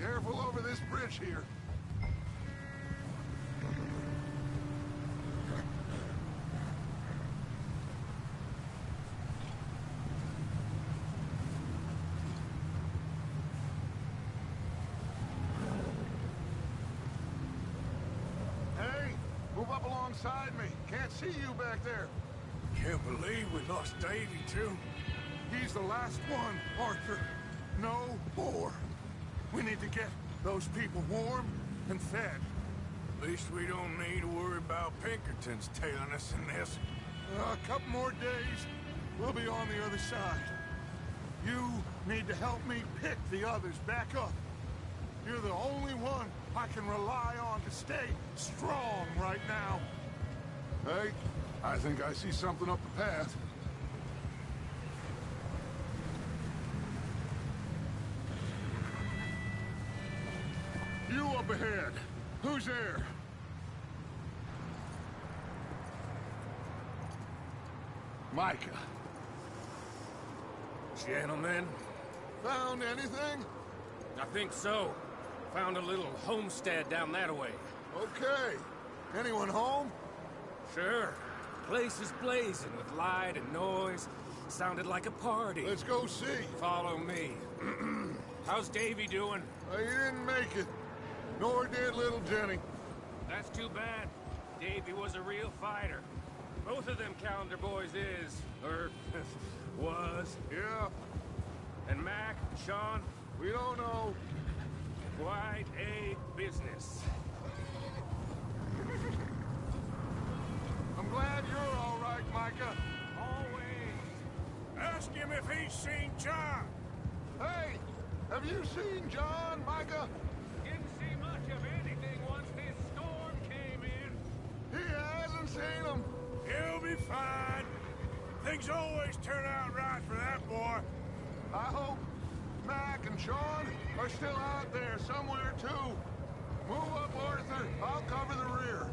Careful over this bridge here. Hey, move up alongside me. Can't see you back there. Can't believe we lost Davy, too. He's the last one, Arthur. No more. We need to get those people warm and fed. At least we don't need to worry about Pinkertons tailing us in this. A couple more days, we'll be on the other side. You need to help me pick the others back up. You're the only one I can rely on to stay strong right now. Hey, I think I see something up the path. You up ahead. Who's there? Micah. Gentlemen, Found anything? I think so. Found a little homestead down that way. Okay. Anyone home? Sure. Place is blazing with light and noise. Sounded like a party. Let's go see. Follow me. How's Davy doing? He didn't make it. Nor did little Jenny. That's too bad. Davy was a real fighter. Both of them calendar boys is, or was. Yeah, And Mac, Sean, we don't know. quite a business. I'm glad you're all right, Micah. Always. Ask him if he's seen John. Hey, have you seen John, Micah? Didn't see much of anything once this storm came in. He hasn't seen him. He'll be fine. Things always turn out right for that boy. I hope Mac and Sean are still out there somewhere, too. Move up, Arthur. I'll cover the rear.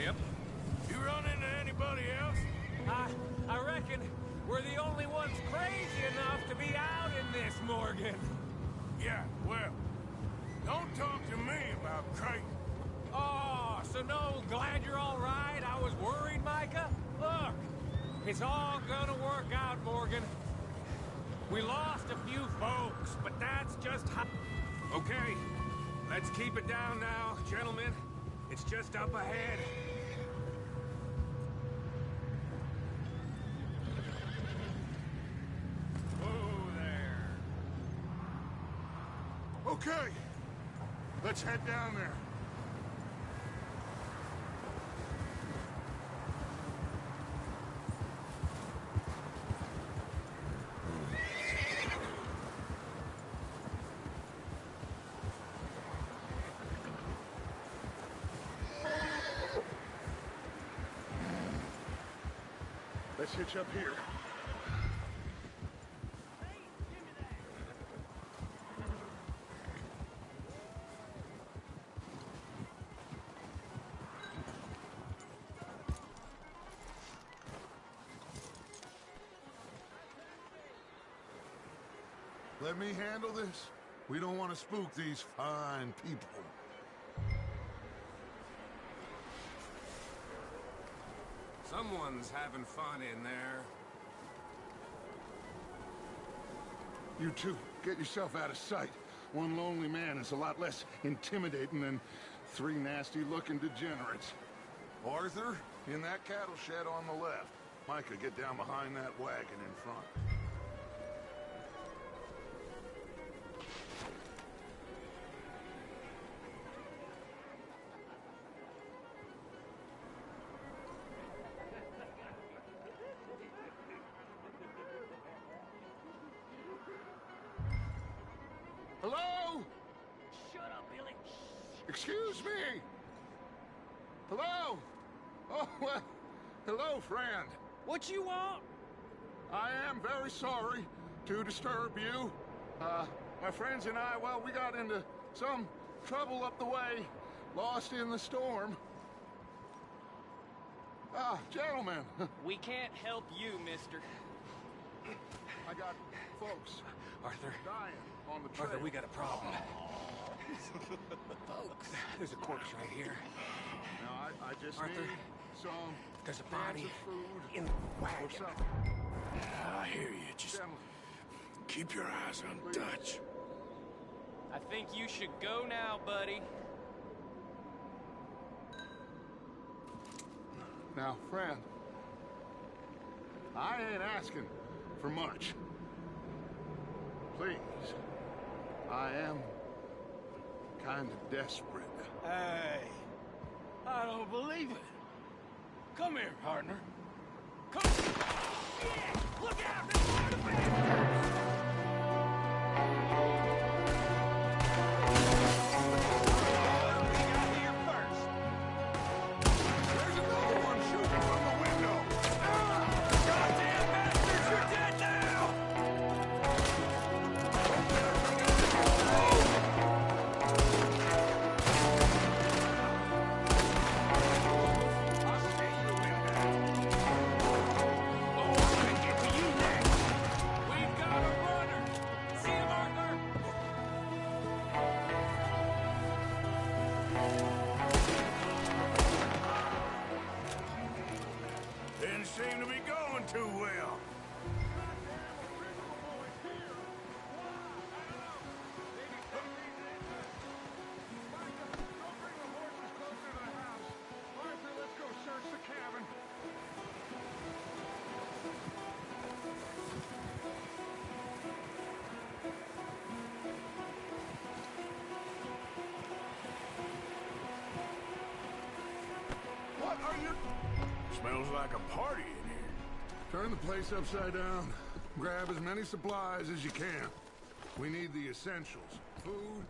Yep. You run into anybody else? I reckon we're the only ones crazy enough to be out in this, Morgan. Yeah, well, don't talk to me about crazy. Oh, so no, glad you're all right. I was worried, Micah. Look, it's all gonna work out, Morgan. We lost a few folks, but that's just how... Okay, let's keep it down now, gentlemen. It's just up ahead. Whoa there. Okay, let's head down there. Let's hitch up here. Let me handle this. We don't want to spook these fine people. Someone's having fun in there. You two, get yourself out of sight. One lonely man is a lot less intimidating than three nasty-looking degenerates. Arthur, in that cattle shed on the left. Micah, get down behind that wagon in front. Hello? Shut up, Billy. Excuse me? Hello? Oh, well, hello, friend. What you want? I am very sorry to disturb you. My friends and I, well, we got into some trouble up the way, lost in the storm. Ah, gentlemen. We can't help you, mister. I got folks Arthur, dying on the trail. Arthur, we got a problem. Folks, there's a corpse right here. Now, I just Arthur, need some there's a cans body of food in the or wagon. something. I hear you. Just Gentlemen, keep your eyes on Dutch. I think you should go now, buddy. now, friend, I ain't asking for much. Please, I am kind of desperate. Hey, I don't believe it. Come here, partner. Come. Yeah, look out! There's more to me. There's another one shooting from the window. Goddamn bastards, you're dead now! I'll see you in hell. Oh, I'm gonna get to you next! We've got a runner! See him, Arthur? Didn't seem to be going too well. What are you... Smells like a party in here. Turn the place upside down. Grab as many supplies as you can. We need the essentials. Food,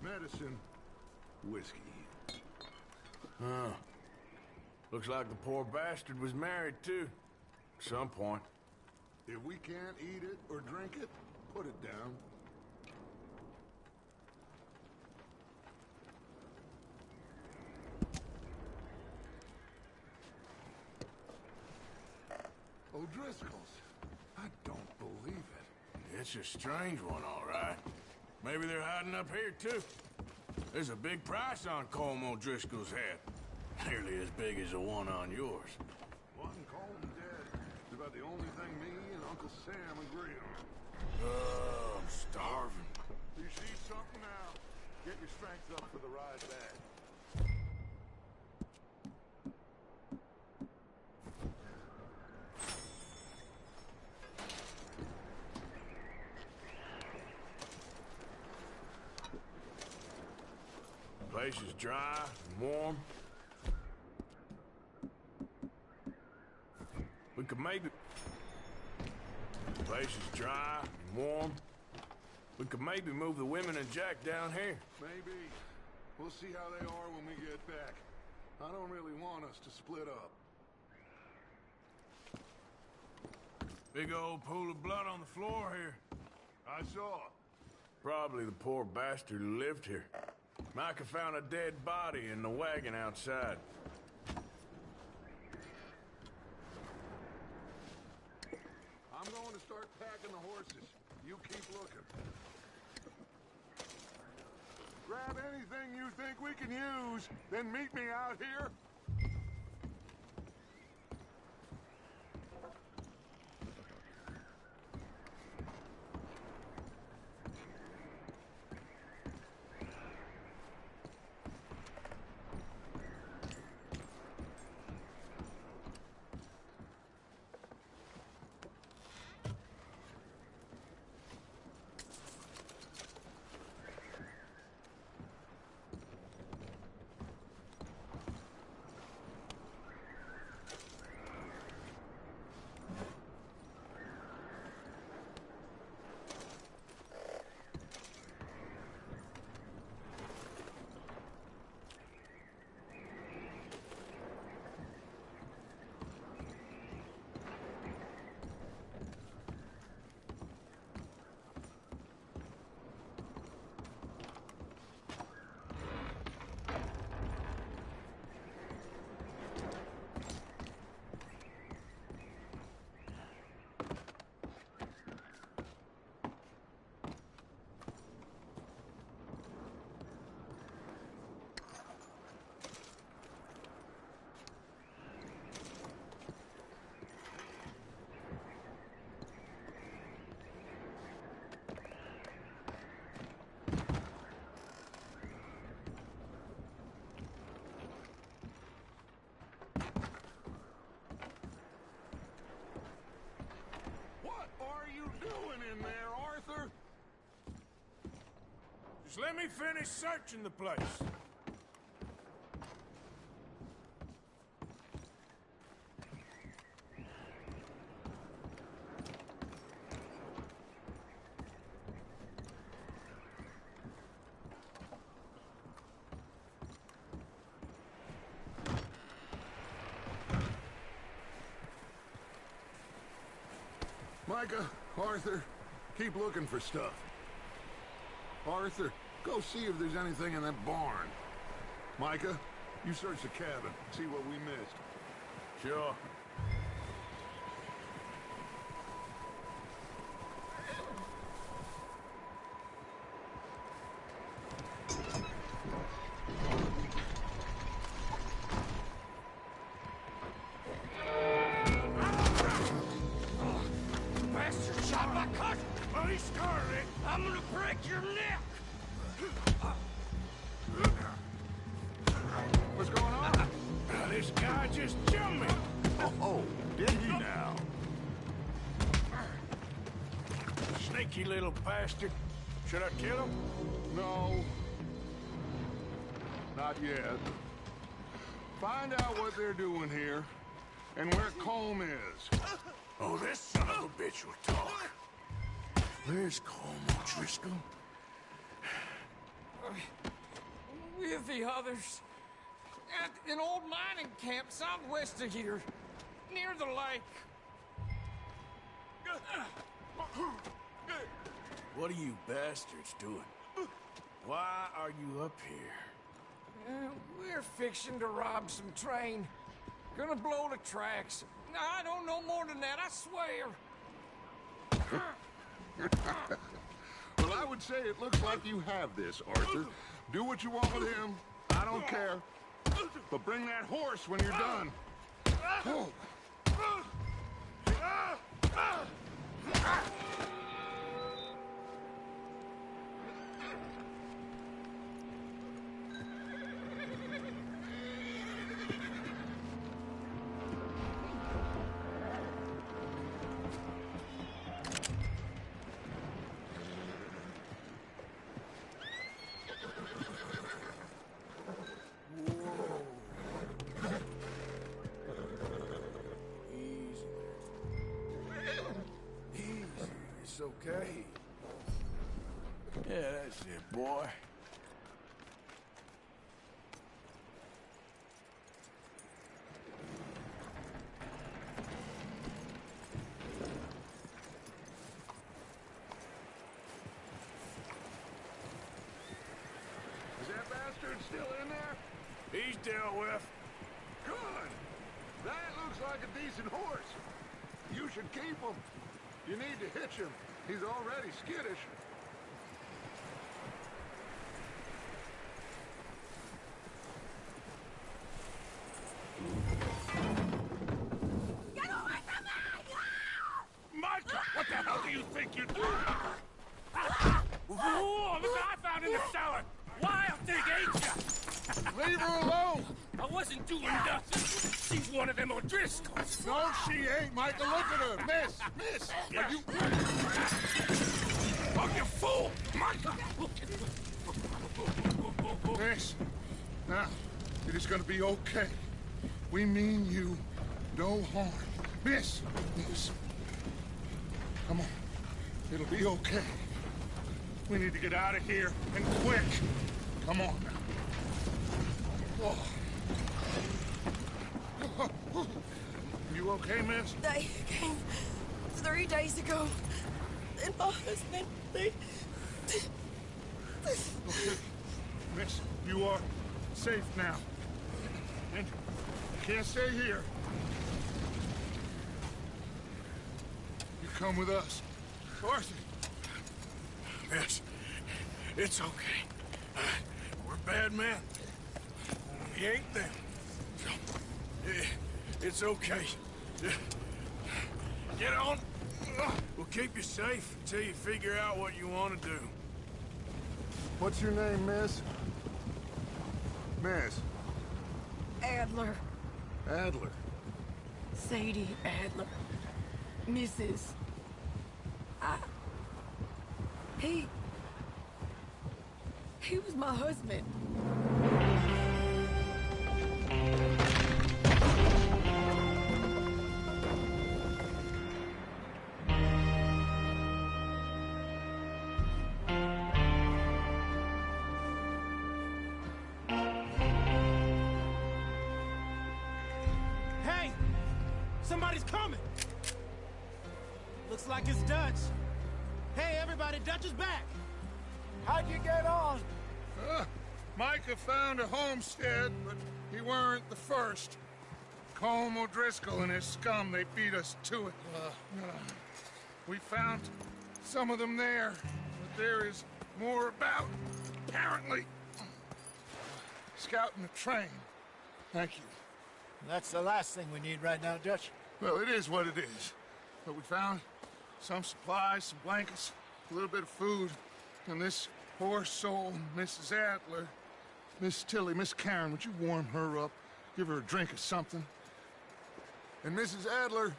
medicine, whiskey. Huh. Looks like the poor bastard was married, too. At some point. If we can't eat it or drink it, put it down. O'Driscoll's. I don't believe it. It's a strange one, all right. Maybe they're hiding up here, too. There's a big price on Colm O'Driscoll's head. Nearly as big as the one on yours. One Colm dead is about the only thing me and Uncle Sam agree on. Oh, I'm starving. You see something now? Get your strength up for the ride back. Place is dry and warm. We could maybe... Place is dry and warm. We could maybe move the women and Jack down here. Maybe. We'll see how they are when we get back. I don't really want us to split up. Big old pool of blood on the floor here. I saw. Probably the poor bastard who lived here. Micah found a dead body in the wagon outside. I'm going to start packing the horses. You keep looking. Grab anything you think we can use, then meet me out here. Just let me finish searching the place. Micah, Arthur, keep looking for stuff. Arthur, go see if there's anything in that barn. Micah, you search the cabin, see what we missed. Sure. Bastard shot my cousin! Bloody Scarlet! I'm gonna break your neck! What's going on? Now, this guy just jumped me! Oh, did he now? Sneaky little bastard. Should I kill him? No. Not yet. Find out what they're doing here, and where Colm is. Oh, this son of a bitch will talk. Where's Colm O'Driscoll? With the others. At an old mining camp southwest of here. Near the lake. What are you bastards doing? Why are you up here? We're fixing to rob some train. Gonna blow the tracks. I don't know more than that, I swear. Well, I would say it looks like you have this, Arthur. Do what you want with him. I don't care. But bring that horse when you're done. Oh. It's okay. Yeah, that's it, boy. Is that bastard still in there? He's dealt with. Good. That looks like a decent horse. You should keep him. You need to hitch him. He's already skittish. Get away from me! Micah, what the hell do you think you're doing? Whoa, look what I found in the cellar! Wild thing, ain't ya? Leave her alone! I wasn't doing nothing. She's one of them O'Driscolls. No, she ain't, Micah. Look at her. Miss! Miss! Are you... Oh, you fool! Micah! Miss, now, it is gonna be okay. We mean you no harm. Miss! Miss. Come on. It'll be okay. We need to get out of here, and quick. Come on now. Oh. You okay, miss? They came 3 days ago. And my husband, they... Okay. Miss, you are safe now. And you can't stay here. You come with us. Arthur. Miss, it's okay. We're bad men. We ain't them. It's okay. Get on. We'll keep you safe until you figure out what you want to do. What's your name, miss? Miss. Adler. Adler. Sadie Adler. Mrs. He was my husband. Hey! Somebody's coming! Looks like it's Dutch. Hey, everybody, Dutch is back! How'd you get on? Micah found a homestead, but he weren't the first. Colm O'Driscoll and his scum, they beat us to it. We found some of them there, but there is more about, apparently. Scouting the train. Thank you. That's the last thing we need right now, Dutch. Well, it is what it is. But we found some supplies, some blankets, a little bit of food, and this poor soul, Mrs. Adler, Miss Tilly, Miss Karen, would you warm her up? Give her a drink or something? And Mrs. Adler,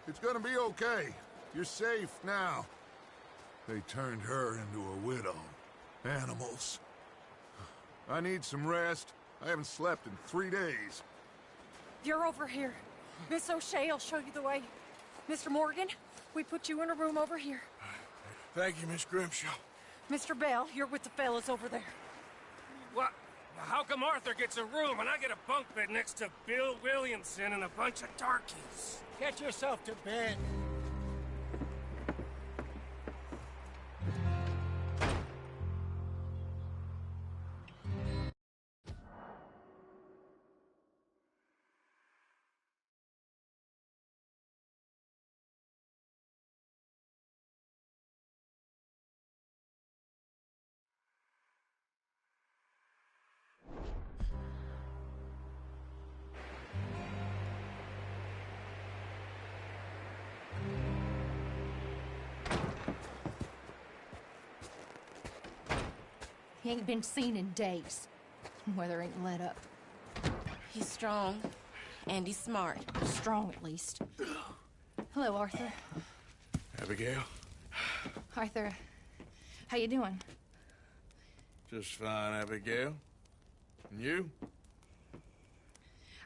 it's gonna be okay. You're safe now. They turned her into a widow. Animals. I need some rest. I haven't slept in 3 days. You're over here. Miss O'Shea will show you the way. Mr. Morgan, we put you in a room over here. Thank you, Miss Grimshaw. Mr. Bell, you're with the fellas over there. What? How come Arthur gets a room and I get a bunk bed next to Bill Williamson and a bunch of darkies? Get yourself to bed. He ain't been seen in days. Weather ain't let up. He's strong, and he's smart. Strong, at least. Hello, Arthur. Abigail? Arthur, how you doing? Just fine, Abigail. And you?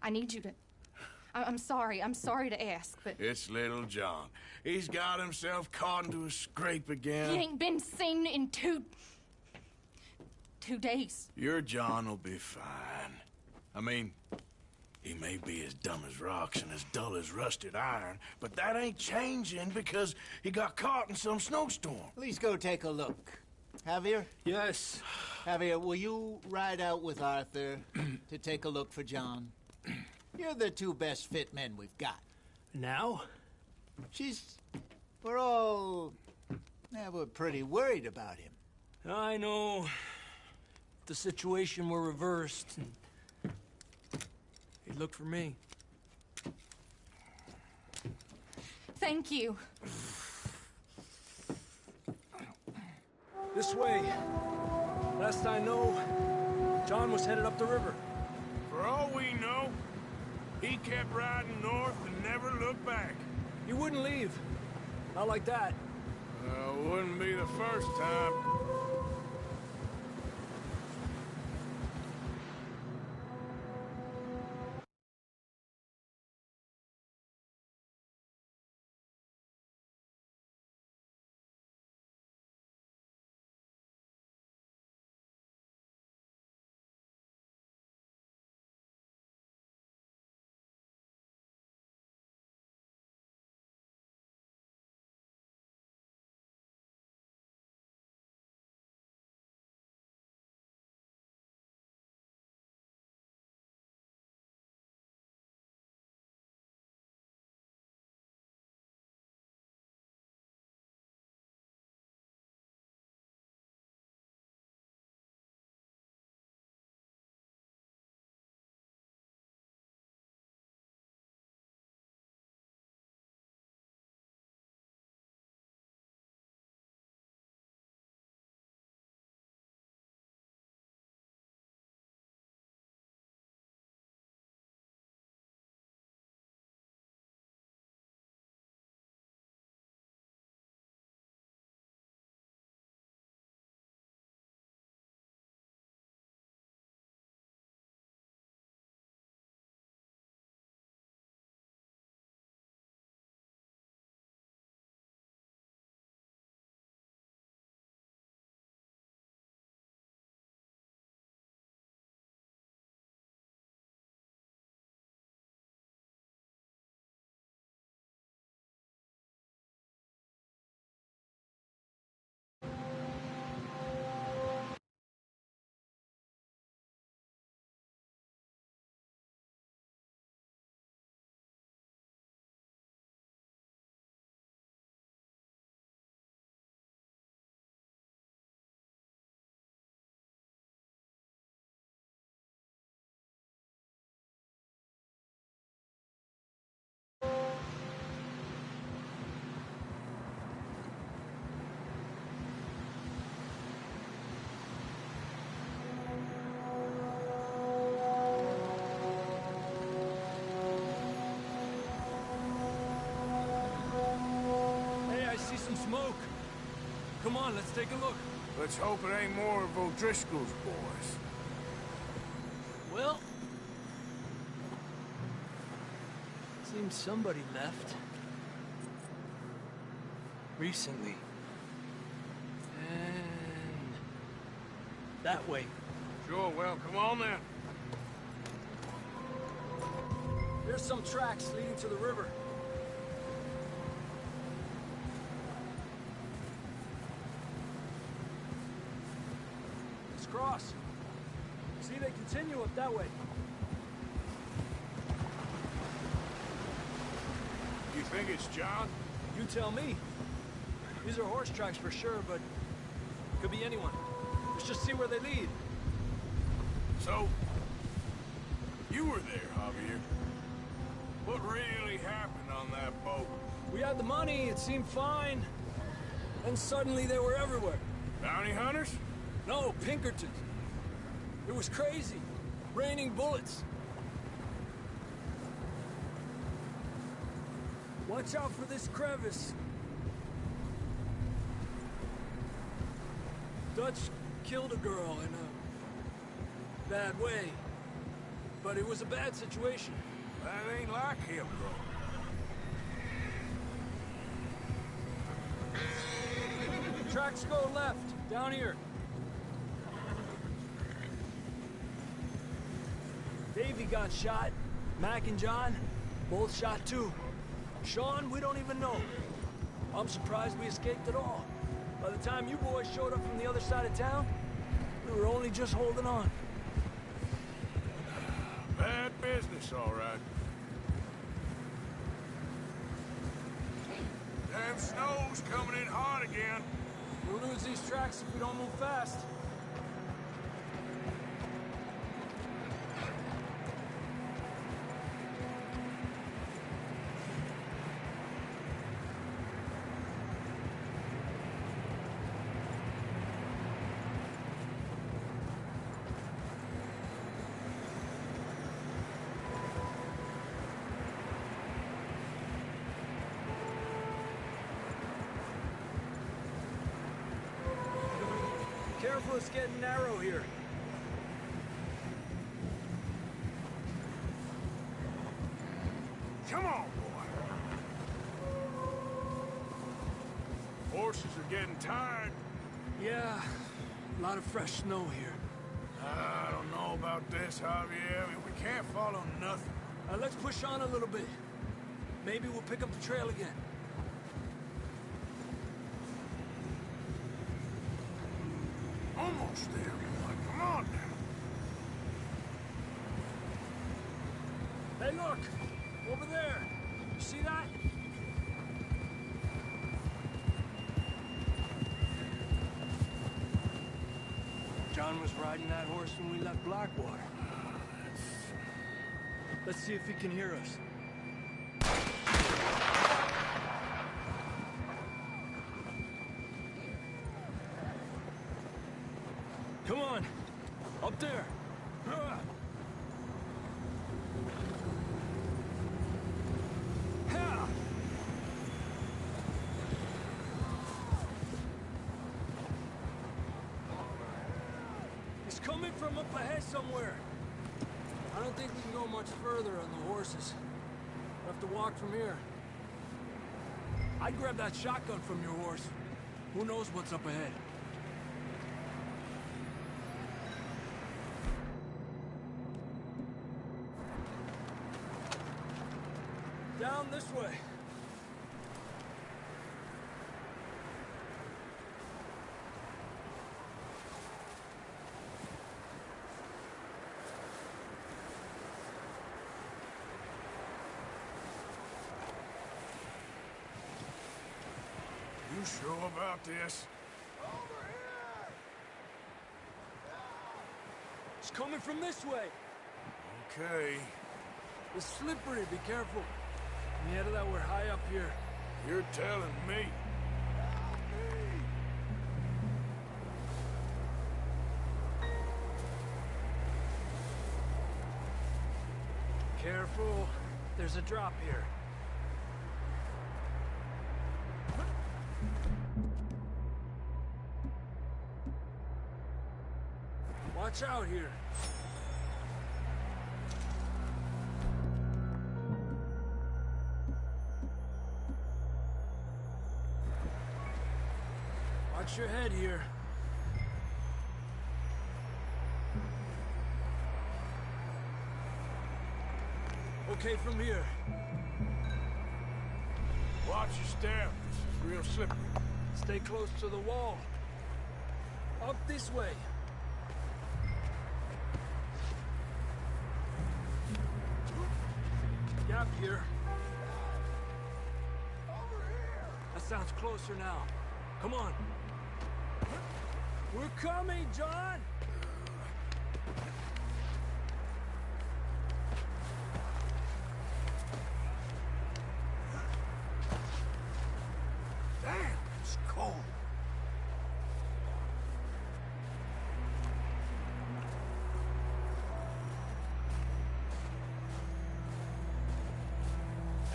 I need you to... I'm sorry to ask, but... It's little John. He's got himself caught into a scrape again. He ain't been seen in 2 days. Your John will be fine. I mean, he may be as dumb as rocks and as dull as rusted iron, but that ain't changing because he got caught in some snowstorm. Please go take a look. Javier? Yes. Javier, will you ride out with Arthur to take a look for John? You're the 2 best fit men we've got. Now? We're pretty worried about him. I know. The situation were reversed, and he'd look for me. Thank you. This way. Last I know, John was headed up the river. For all we know, he kept riding north and never looked back. He wouldn't leave. Not like that. Wouldn't be the first time. Come on, let's take a look. Let's hope it ain't more of O'Driscoll's boys. Well... seems somebody left. Recently. And... that way. Sure, well, come on then. There's some tracks leading to the river. Let's cross. See, they continue up that way. You think it's John? You tell me. These are horse tracks for sure, but could be anyone. Let's just see where they lead. So, you were there, Javier. What really happened on that boat? We had the money, it seemed fine. And suddenly they were everywhere. Bounty hunters? No, Pinkertons. It was crazy. Raining bullets. Watch out for this crevice. Dutch killed a girl in a bad way. But it was a bad situation. That ain't like him, bro. Tracks go left, down here. Davey got shot. Mac and John, both shot too. Sean, we don't even know. I'm surprised we escaped at all. By the time you boys showed up from the other side of town, we were only just holding on. Bad business, all right. Damn snow's coming in hard again. We'll lose these tracks if we don't move fast. Careful, it's getting narrow here. Come on, boy. Horses are getting tired. Yeah, a lot of fresh snow here. I don't know about this, Javier. I mean, we can't follow nothing. Let's push on a little bit. Maybe we'll pick up the trail again. Almost there, boy. Come on now. Hey, look! Over there! You see that? John was riding that horse when we left Blackwater. Let's see if he can hear us. Come on! Up there! He's coming from up ahead somewhere. I don't think we can go much further on the horses. We'll have to walk from here. I'd grab that shotgun from your horse. Who knows what's up ahead? Down this way. You sure about this? It's coming from this way. Okay. It's slippery, be careful. Yeah, that we're high up here. You're telling me. Careful. There's a drop here. Watch out here. Watch your head here. Okay from here. Watch your step. This is real slippery. Stay close to the wall. Up this way. Gap here. Over here! That sounds closer now. Come on. We're coming, John! Damn, it's cold.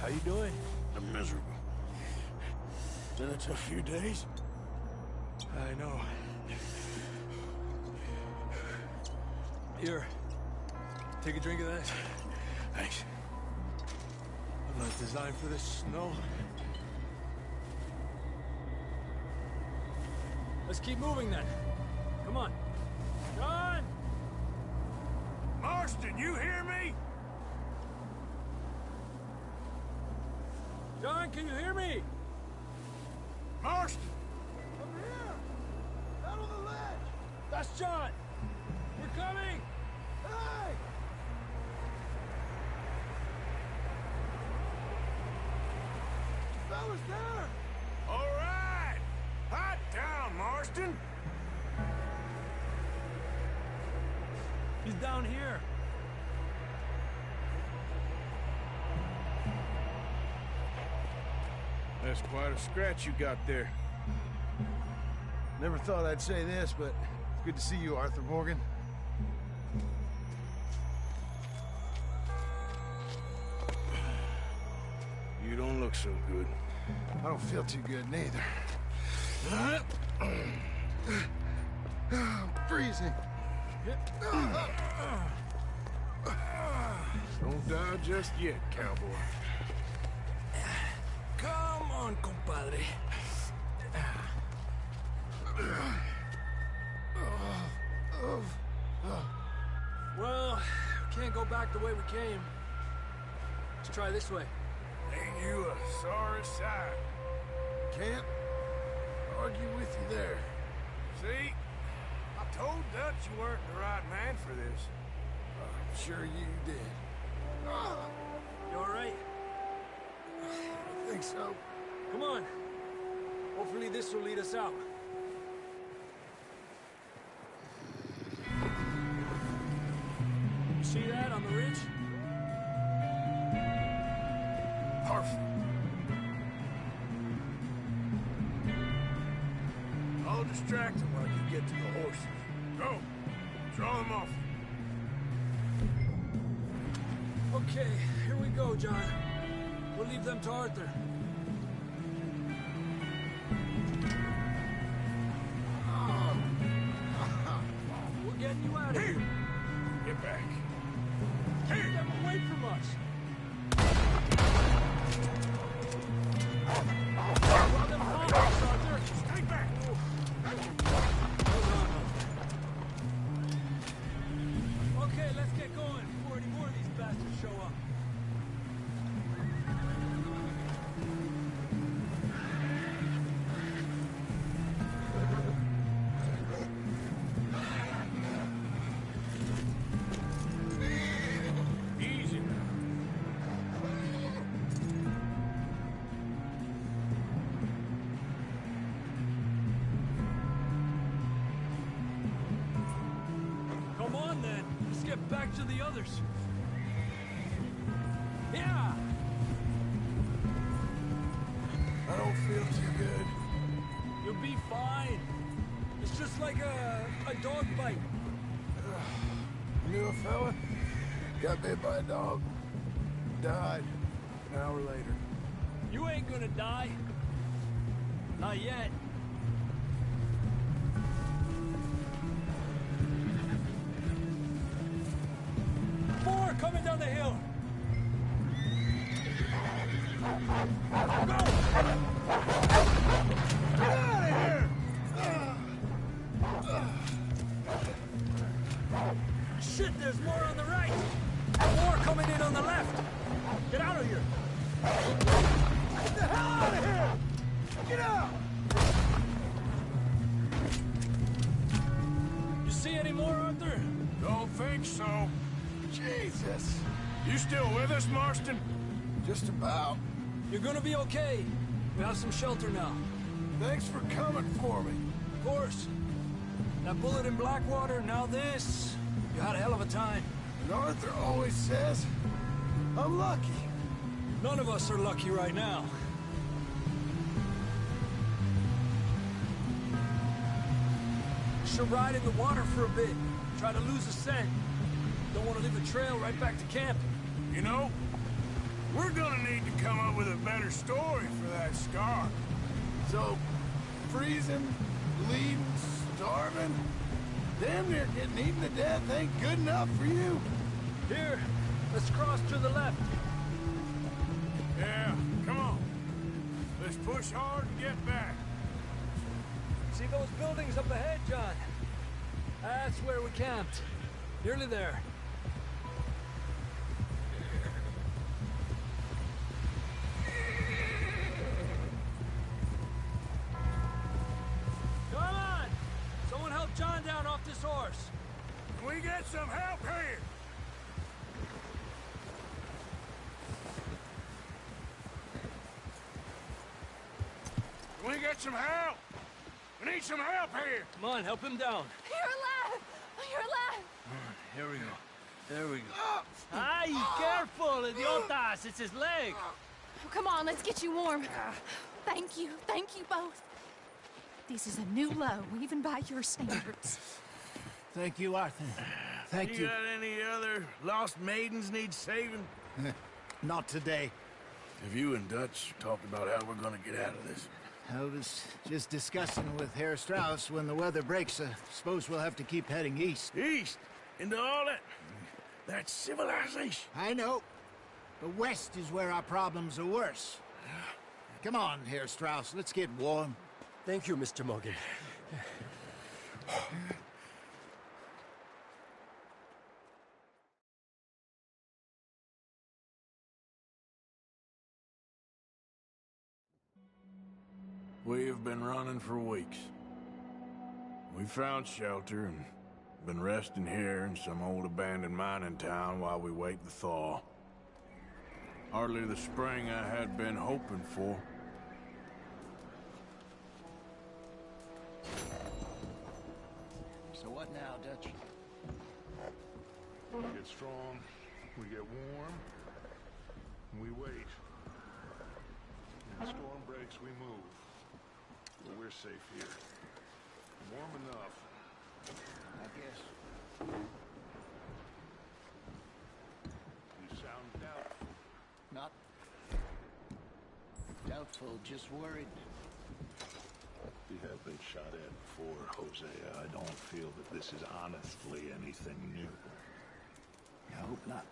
How you doing? I'm miserable. Been a tough few days. I know. Here. Take a drink of that. Thanks. I'm not designed for this snow. Let's keep moving then. Come on. John! Marston, you hear me? John, can you hear me? Marston! Over here! Out on the ledge! That's John! We're coming! Hey! Fellas there! All right! Hot down, Marston! He's down here. That's quite a scratch you got there. Never thought I'd say this, but it's good to see you, Arthur Morgan. You don't look so good. I don't feel too good, neither. I'm freezing. Don't die just yet, cowboy. Come on, compadre. Well, we can't go back the way we came. Let's try this way. Ain't you a sorry sight? Can't argue with you there. See? I told Dutch you weren't the right man for this. I'm sure you did. You all right? I think so. Come on. Hopefully this will lead us out. You see that on the ridge? Perfect. I'll distract them while you get to the horses. Go. Draw them off. Okay, here we go, John. We'll leave them to Arthur. We're getting you out of here. Get back. Keep them away from us. Draw them off us, Arthur. Stay back. Okay, let's get going before any more of these bastards show up. Easy now. Come on, then. Let's get back to the others. Yeah! I don't feel too good. You'll be fine. It's just like a dog bite. Knew a fella? Got bit by a dog. Died an hour later. You ain't gonna die. Not yet. Shit, there's more on the right! More coming in on the left! Get out of here! Get the hell out of here! Get out! You see any more, Arthur? Don't think so. Jesus! You still with us, Marston? Just about. You're gonna be okay. We have some shelter now. Thanks for coming for me. Of course. That bullet in Blackwater, now this. You had a hell of a time. And Arthur always says, I'm lucky. None of us are lucky right now. Should ride in the water for a bit. Try to lose the scent. Don't want to leave a trail right back to camp. You know, we're gonna need to come up with a better story for that scar. So, freezing, bleeding, starving, damn near getting eaten to death ain't good enough for you. Here, let's cross to the left. Yeah, come on. Let's push hard and get back. See those buildings up ahead, John? That's where we camped. Nearly there. Come on! Someone help John down off this horse. Can we get some help here? Can we get some help? We need some help here. Come on, help him down. You're alive! You're alive! Here we go. There we go. Ay, careful, idiotas! It's his leg. Oh, come on, let's get you warm. Thank you both. This is a new low, even by your standards. Thank you, Arthur. Thank you. You got any other lost maidens need saving? Not today. Have you and Dutch talked about how we're gonna get out of this? I was just discussing with Herr Strauss when the weather breaks. I suppose we'll have to keep heading east. East? Into all that civilization? I know. But west is where our problems are worse. Come on, Herr Strauss, let's get warm. Thank you, Mr. Morgan. We have been running for weeks. We found shelter and been resting here in some old abandoned mining town while we wait the thaw. Hardly the spring I had been hoping for. So what now, Dutch? We get strong, we get warm, and we wait. When the storm breaks, we move. But we're safe here. Warm enough. I guess. You sound doubtful. Not doubtful, just worried. We have been shot at before, Hosea. I don't feel that this is honestly anything new. I hope not.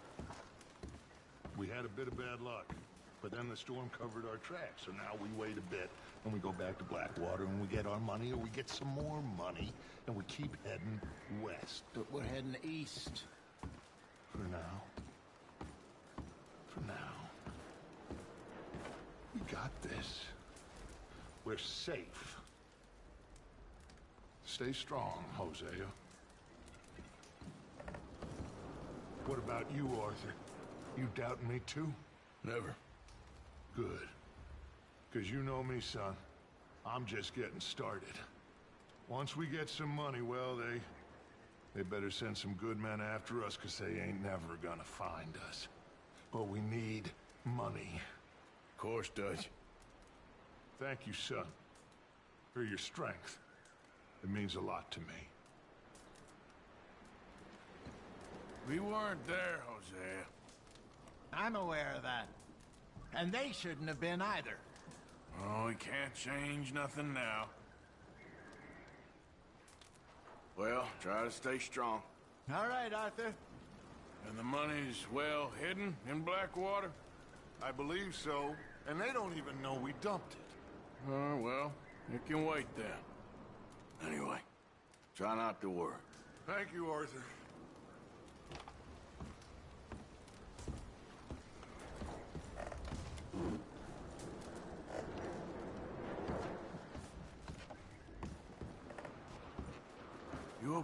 We had a bit of bad luck, but then the storm covered our tracks, so now we wait a bit, and we go back to Blackwater, and we get our money, or we get some more money, and we keep heading west. But we're heading east. For now. For now. We got this. We're safe. Stay strong, Hosea. What about you, Arthur? You doubting me too? Never. Good. Because you know me, son. I'm just getting started. Once we get some money, well, they better send some good men after us, because they ain't never gonna find us. But we need money. Of course, Dutch. Thank you, son, for your strength. It means a lot to me. We weren't there, Hosea. I'm aware of that. And they shouldn't have been either. Oh, we can't change nothing now. Well, try to stay strong. All right, Arthur. And the money's well hidden in Blackwater? I believe so, and they don't even know we dumped it. Oh, well, it can wait then. Anyway, try not to worry. Thank you, Arthur.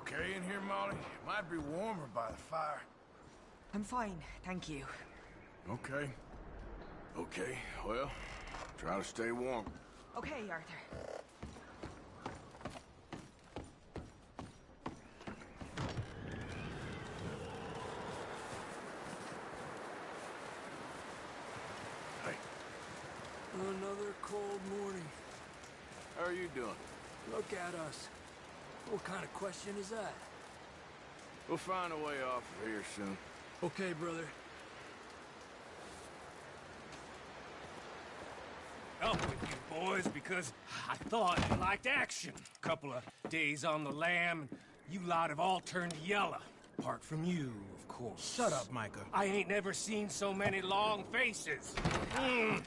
okay in here, Molly? It might be warmer by the fire. I'm fine, thank you. Okay. Okay, well, try to stay warm. Okay, Arthur. Hey, Another cold morning. how are you doing? Look at us. What kind of question is that? We'll find a way off of here soon. Okay, brother. Up with you boys because I thought you liked action. Couple of days on the lam, and you lot have all turned yellow. Apart from you, of course. Shut up, Micah. I ain't never seen so many long faces. I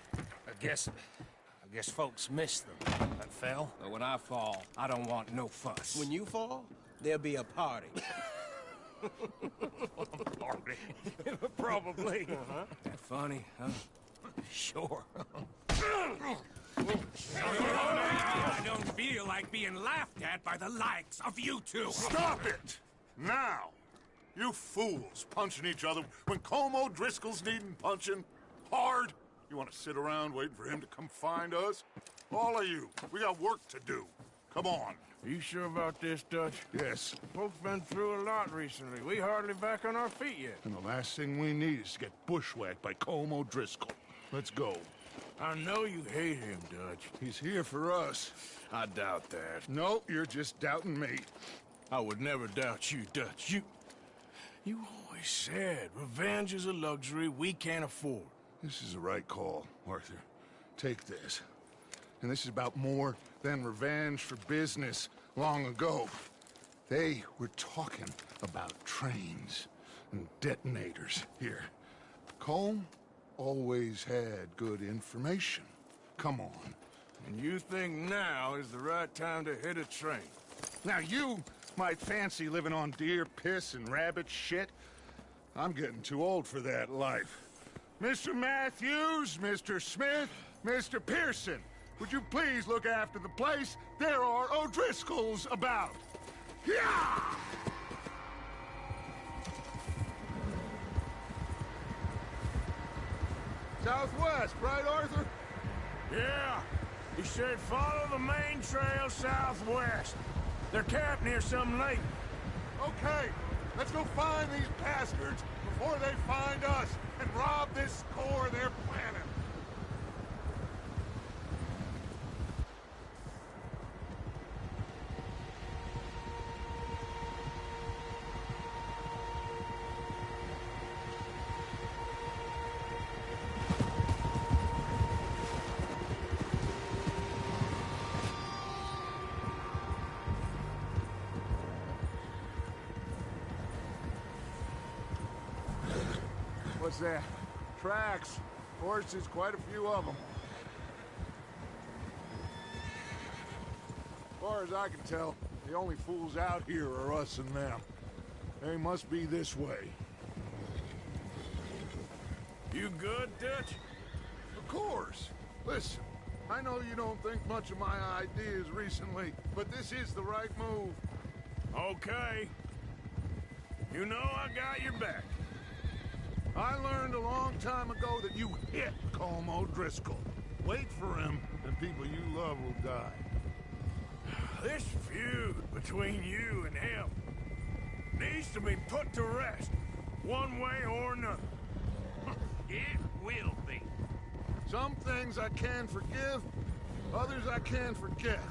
guess folks miss them. That fell. But when I fall, I don't want no fuss. When you fall, there'll be a party. Party. Probably. That funny, huh? Sure. I don't feel like being laughed at by the likes of you two. Stop it! Now! You fools punching each other when Colm O'Driscoll's needing punching. Hard! You want to sit around waiting for him to come find us? All of you, we got work to do. Come on. Are you sure about this, Dutch? Yes. Folks been through a lot recently. We hardly back on our feet yet. And the last thing we need is to get bushwhacked by Colm O'Driscoll. Let's go. I know you hate him, Dutch. He's here for us. I doubt that. No, you're just doubting me. I would never doubt you, Dutch. You always said revenge is a luxury we can't afford. This is the right call, Arthur. Take this. And this is about more than revenge for business long ago. They were talking about trains and detonators here. Colm always had good information. Come on. And you think now is the right time to hit a train? Now you might fancy living on deer piss and rabbit shit. I'm getting too old for that life. Mr. Matthews, Mr. Smith, Mr. Pearson, would you please look after the place? There are O'Driscolls about. Yeah! Southwest, right, Arthur? Yeah. He said follow the main trail southwest. They're camped near some lake. Okay, let's go find these bastards before they find us and rob this core they're planning. What's that? Tracks. Horses, quite a few of them. As far as I can tell, the only fools out here are us and them. They must be this way. You good, Dutch? Of course. Listen, I know you don't think much of my ideas recently, but this is the right move. Okay. You know I got your back. I learned a long time ago that you hit Colm O'Driscoll. Wait for him, and people you love will die. This feud between you and him needs to be put to rest, one way or another. It will be. Some things I can forgive, others I can't forget.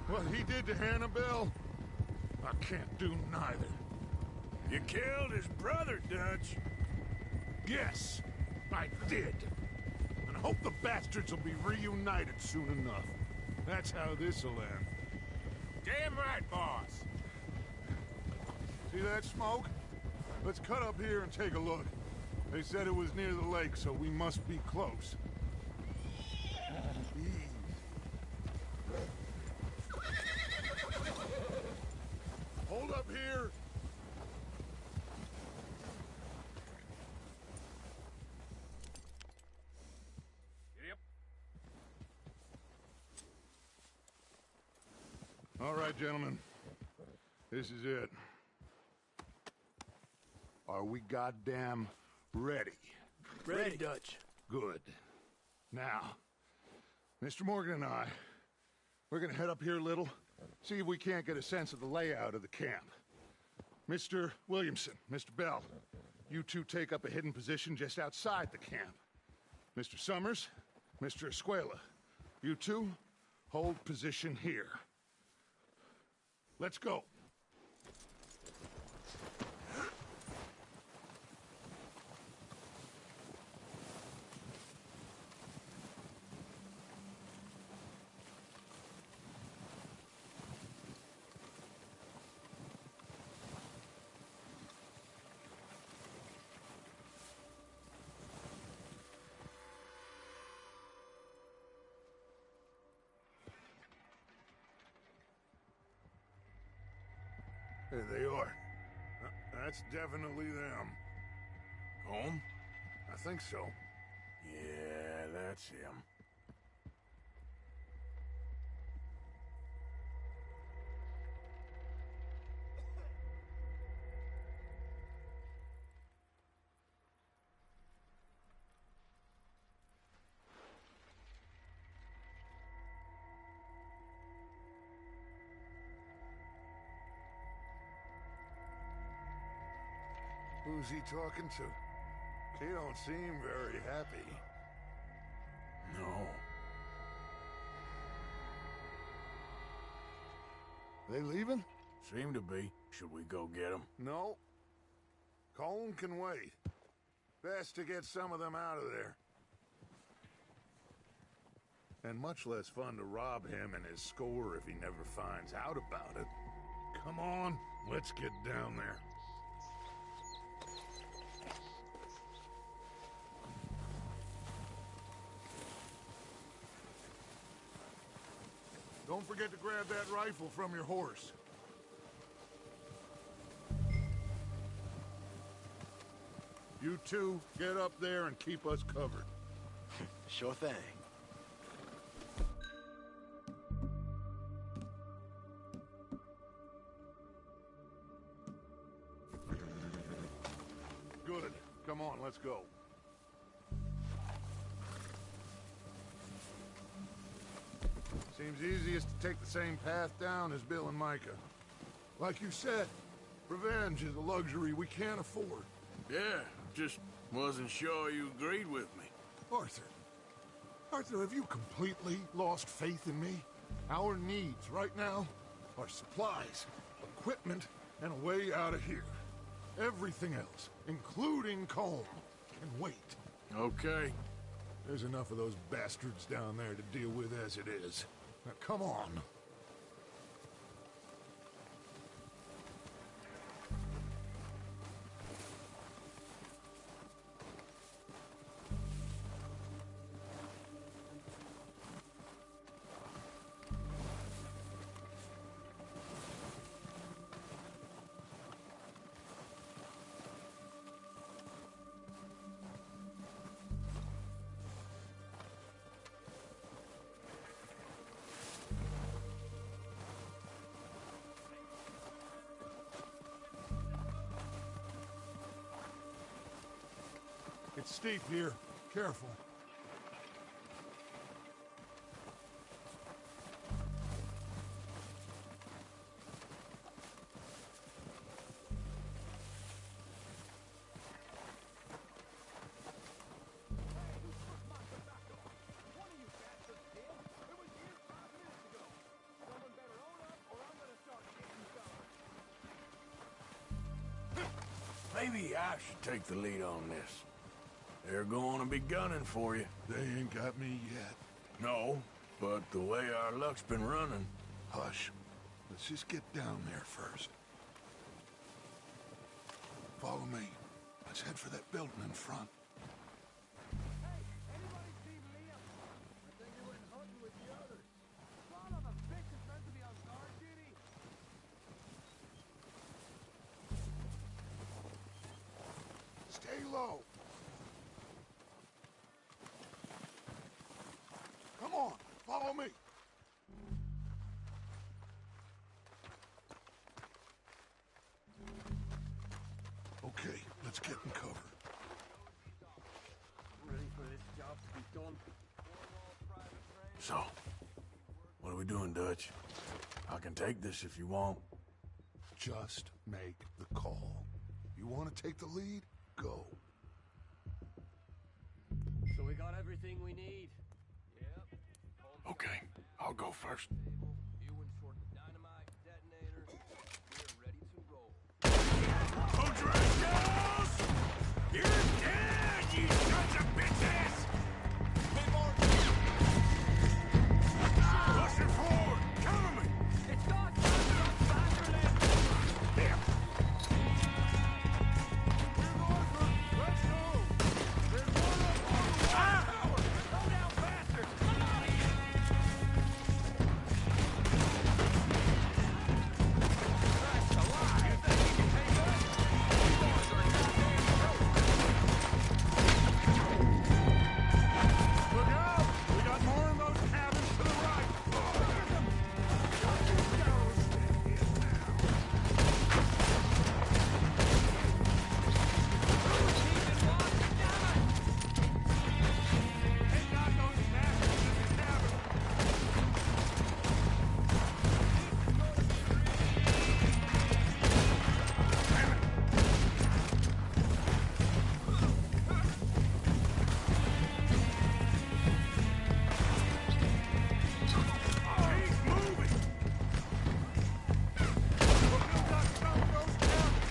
What he did to Annabelle, I can't do neither. You killed his brother, Dutch. Yes, I did. And I hope the bastards will be reunited soon enough. That's how this'll end. Damn right, boss. See that smoke? Let's cut up here and take a look. They said it was near the lake, so we must be close. Hold up here. Yep. All right, gentlemen. This is it. Are we goddamn ready? Ready, Dutch. Good. Now, Mr. Morgan and I, we're gonna head up here a little, see if we can't get a sense of the layout of the camp. Mr. Williamson, Mr. Bell, you two take up a hidden position just outside the camp. Mr. Summers, Mr. Escuela, you two hold position here. Let's go. There they are. That's definitely them. Home? I think so. Yeah, that's him. Who's he talking to? He don't seem very happy. No. They leaving? Seem to be. Should we go get them? No. Colm can wait. Best to get some of them out of there. And much less fun to rob him and his score if he never finds out about it. Come on, let's get down there. Don't forget to grab that rifle from your horse. You two, get up there and keep us covered. Sure thing. Good. Come on, let's go. Seems easiest to take the same path down as Bill and Micah. Like you said, revenge is a luxury we can't afford. Yeah, just wasn't sure you agreed with me. Arthur. Arthur, have you completely lost faith in me? Our needs right now are supplies, equipment, and a way out of here. Everything else, including Colm, can wait. Okay. There's enough of those bastards down there to deal with as it is. Now, come on. It's steep here. Careful. Maybe I should take the lead on this. They're going to be gunning for you. They ain't got me yet. No, but the way our luck's been running... Hush. Let's just get down there first. Follow me. Let's head for that building in front. Stay low. Come on, follow me. Okay, let's get in cover. Ready for this job to be done. So, what are we doing, Dutch? I can take this if you want. Just make the call. You want to take the lead? Go. So we got everything we need. Yep. Okay, I'll go first. You insert the dynamite detonator. We're ready to roll. O'Driscolls! You're dead, you sons of bitches! Pushing forward! Cover me! It's got faster than... Here! Let's go! There's one up on the tower! Go down faster! Come on! Christ alive! You think you can take us? You boys are goddamn joke! Look out! We got more in those cabins to the right! Take out those bastards in the cabin! Keep moving! Look who got some of those cabins!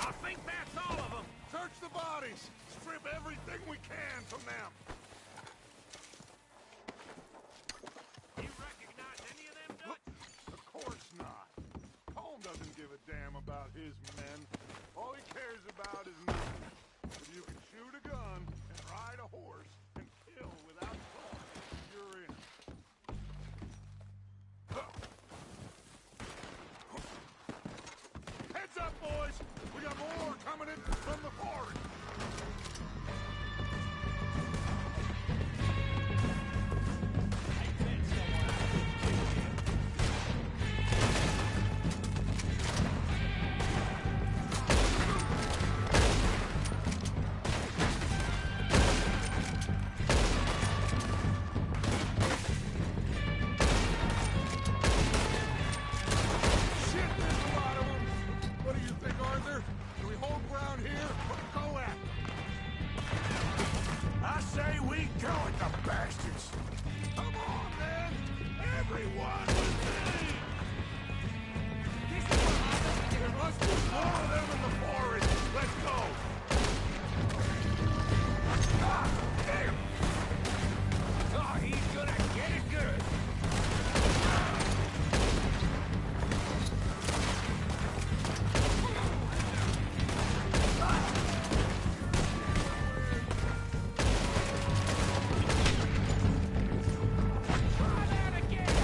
I think that's all of them! Search the bodies! Strip everything we can from them! You recognize any of them, Dutch? Of course not. Colm doesn't give a damn about his men. All he cares about is money. If you can shoot a gun and ride a horse and kill without thought, you're in. Heads up, boys! We got more coming in from the forest! Shit, there's a lot of them! What do you think, Arthur? Do we hold ground here or go at them? I say we go at the bastards! Come on, man! Everyone with me! There must be more of them in the forest! Let's go! Ah, damn! Oh, he's gonna get it good! Try that again!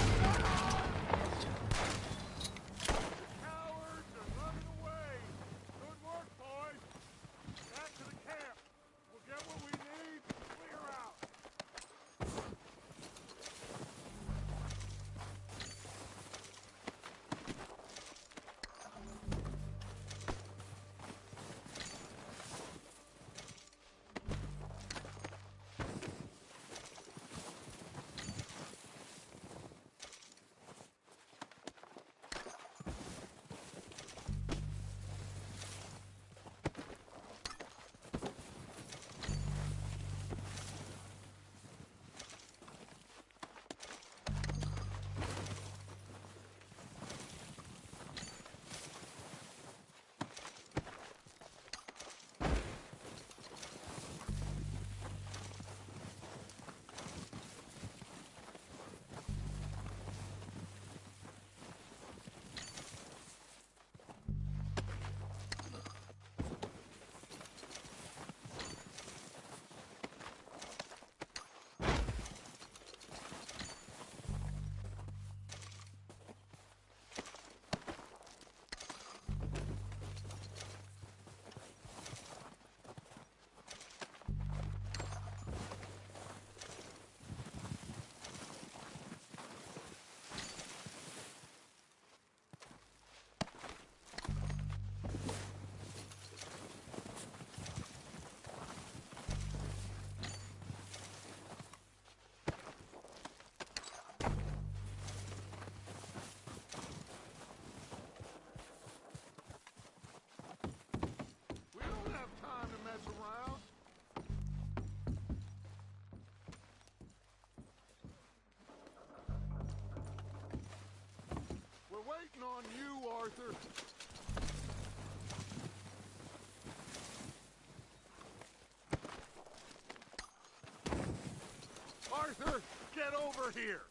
Arthur. Arthur, get over here!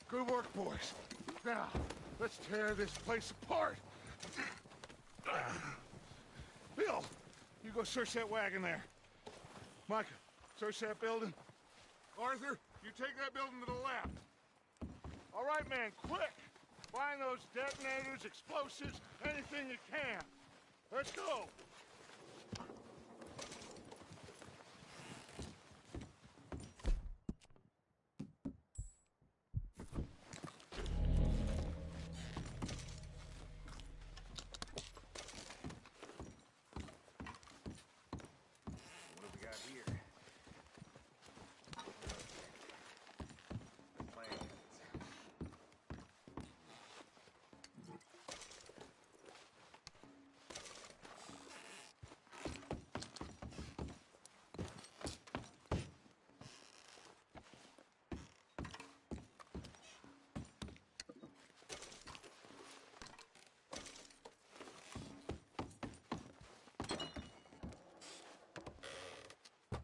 Good work, boys. Now, let's tear this place apart. Bill, you go search that wagon there. Micah, search that building. Arthur, you take that building to the left. All right, man, quick. Find those detonators, explosives, anything you can. Let's go.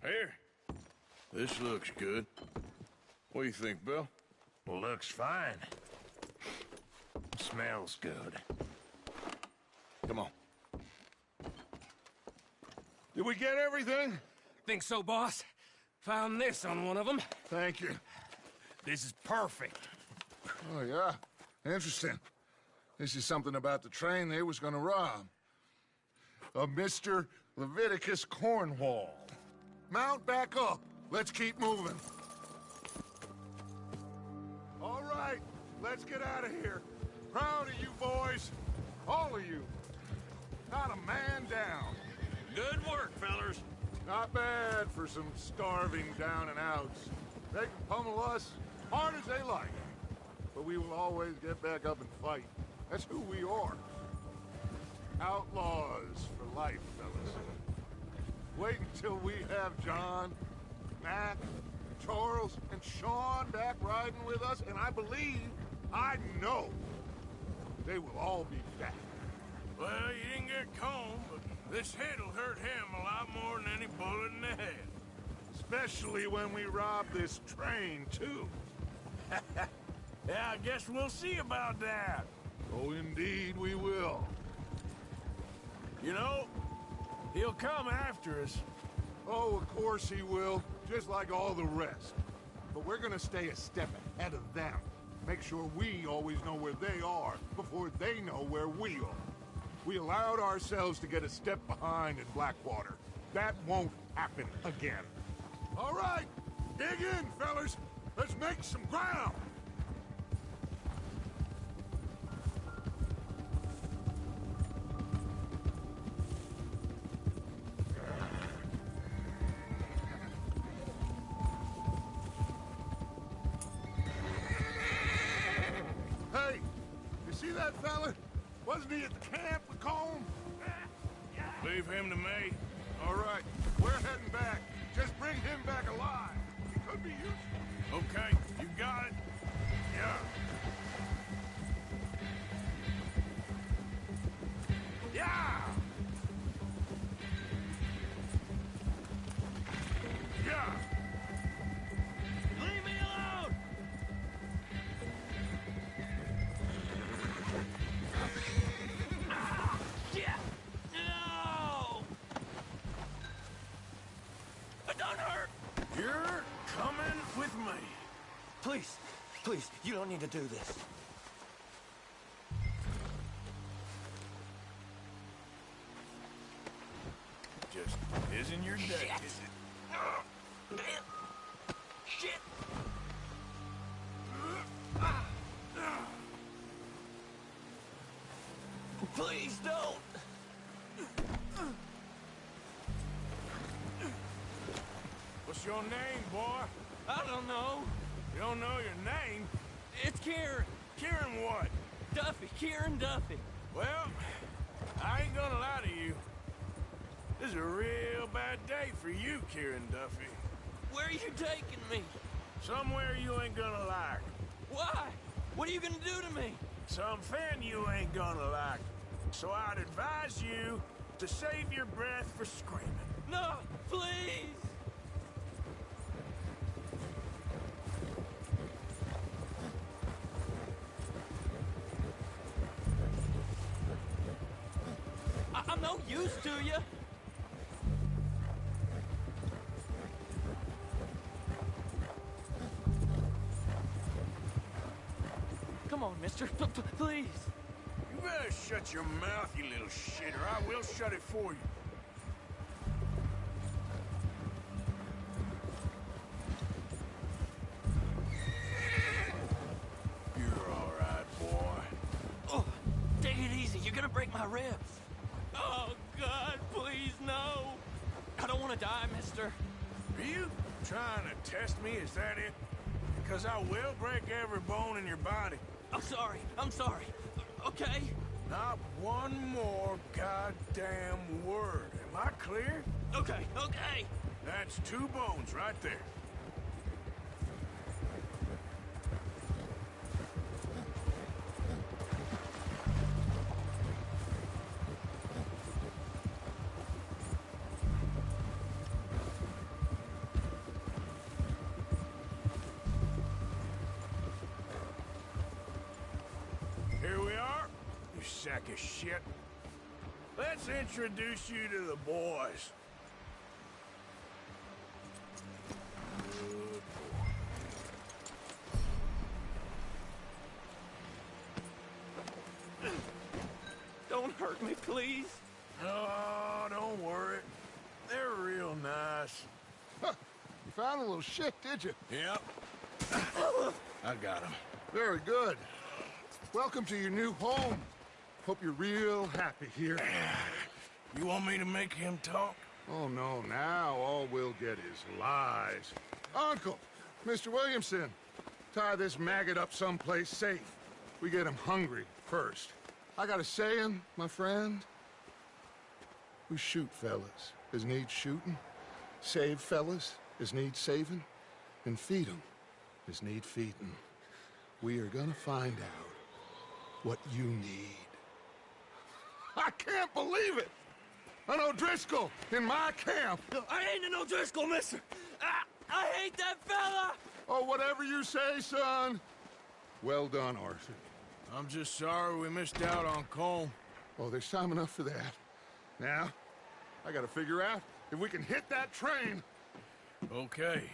Here. This looks good. What do you think, Bill? Looks fine. Smells good. Come on. Did we get everything? Think so, boss? Found this on one of them. Thank you. This is perfect. Oh, yeah? Interesting. This is something about the train they was gonna rob. A Mr. Leviticus Cornwall. Mount back up. Let's keep moving. All right, let's get out of here. Proud of you boys. All of you. Not a man down. Good work, fellers. Not bad for some starving down and outs. They can pummel us hard as they like. But we will always get back up and fight. That's who we are. Outlaws for life, fellas. Wait until we have John, Mac, Charles, and Sean back riding with us, and I know, they will all be back. Well, you didn't get Combe, but this hit'll hurt him a lot more than any bullet in the head. Especially when we rob this train, too. Yeah, I guess we'll see about that. Oh, indeed we will. You know, he'll come after us. Oh, of course he will, just like all the rest. But we're gonna stay a step ahead of them. Make sure we always know where they are before they know where we are. We allowed ourselves to get a step behind in Blackwater. That won't happen again. All right, dig in, fellas. Let's make some ground. Hey, you see that fella? Wasn't he at the camp with Combe? Leave him to me. All right, we're heading back. Just bring him back alive. He could be useful. Okay, you got it. Yeah. Please, you don't need to do this. Just isn't your day, is it? Shit! Please don't! What's your name, boy? I don't know. You don't know your name? It's Kieran. Kieran what? Duffy. Kieran Duffy. Well, I ain't gonna lie to you. This is a real bad day for you, Kieran Duffy. Where are you taking me? Somewhere you ain't gonna like. Why? What are you gonna do to me? Something you ain't gonna like. So I'd advise you to save your breath for screaming. No, please! I'm no use to you. Come on, mister. Please. You better shut your mouth, you little shit, or I will shut it for you. You're all right, boy. Oh, take it easy. You're gonna break my ribs. Oh, God, please, no. I don't want to die, mister. Are you trying to test me? Is that it? Because I will break every bone in your body. I'm sorry. I'm sorry. Okay? Not one more goddamn word. Am I clear? Okay, okay. That's 2 bones right there. Here we are, you sack of shit. Let's introduce you to the boys. Good boy. Don't hurt me, please. Oh, don't worry. They're real nice. Huh. You found a little shit, did you? Yep. I got him. Very good. Welcome to your new home. Hope you're real happy here. You want me to make him talk? Oh, no, now all we'll get is lies. Uncle, Mr. Williamson, tie this maggot up someplace safe. We get him hungry first. I got a saying, my friend. We shoot fellas as need shooting, save fellas as need saving, and feed 'em as need feeding. We are gonna find out what you need. I can't believe it! An O'Driscoll in my camp! I ain't an O'Driscoll, mister! I hate that fella! Oh, whatever you say, son. Well done, Arthur. I'm just sorry we missed out on Colm. Oh, there's time enough for that. Now, I gotta figure out if we can hit that train. Okay.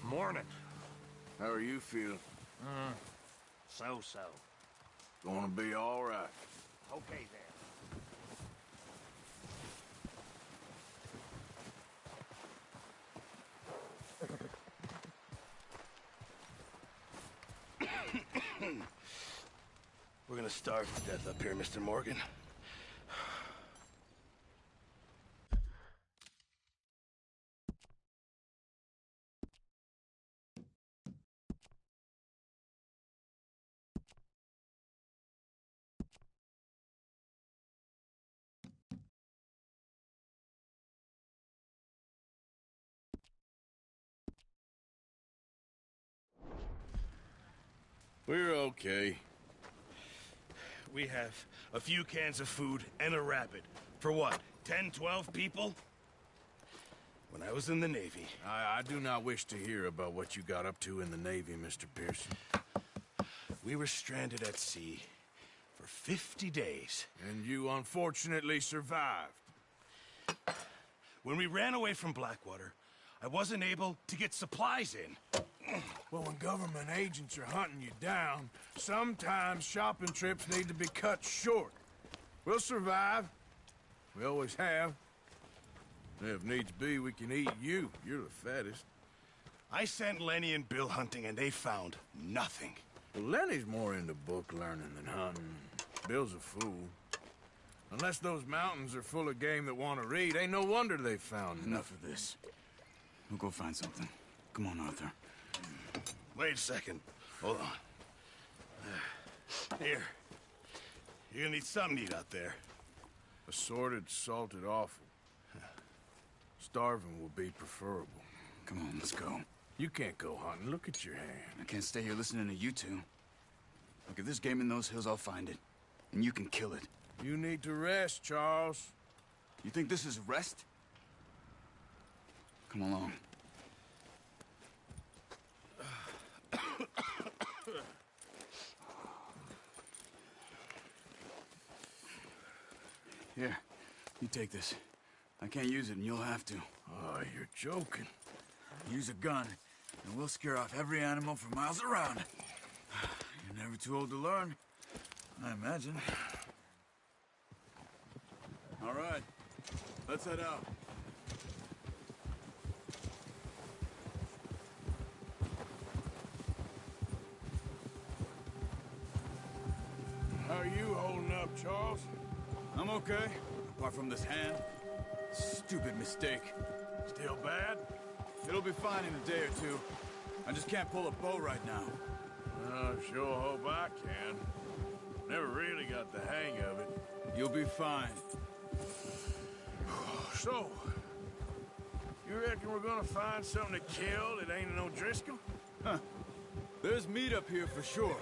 Morning. How are you feeling? So-so. Gonna be all right. Okay, then. We're gonna starve to death up here, Mr. Morgan. We're okay. We have a few cans of food and a rabbit. For what, 10, 12 people? when I was in the Navy... I do not wish to hear about what you got up to in the Navy, Mr. Pearson. We were stranded at sea for 50 days. And you unfortunately survived. When we ran away from Blackwater, I wasn't able to get supplies in. Well, when government agents are hunting you down, sometimes shopping trips need to be cut short. We'll survive. We always have. If needs be, we can eat you. You're the fattest. I sent Lenny and Bill hunting, and they found nothing. Well, Lenny's more into book learning than hunting. Bill's a fool. Unless those mountains are full of game that want to read, ain't no wonder they found Enough of this. We'll go find something. Come on, Arthur. Wait a second. Hold on. Here. You're gonna need something to eat out there. Assorted, salted offal. Starving will be preferable. Come on, let's go. You can't go hunting. Look at your hand. I can't stay here listening to you two. Look, if there's game in those hills, I'll find it. And you can kill it. You need to rest, Charles. You think this is rest? Come along. Here, you take this. I can't use it, and you'll have to. Oh, you're joking. Use a gun, and we'll scare off every animal for miles around. You're never too old to learn, I imagine. All right, let's head out. How are you holding up, Charles? I'm okay, apart from this hand. Stupid mistake. Still bad? It'll be fine in a day or two. I just can't pull a bow right now. I sure hope I can. Never really got the hang of it. You'll be fine. So, you reckon we're gonna find something to kill that ain't no Driscoll? Huh. There's meat up here for sure.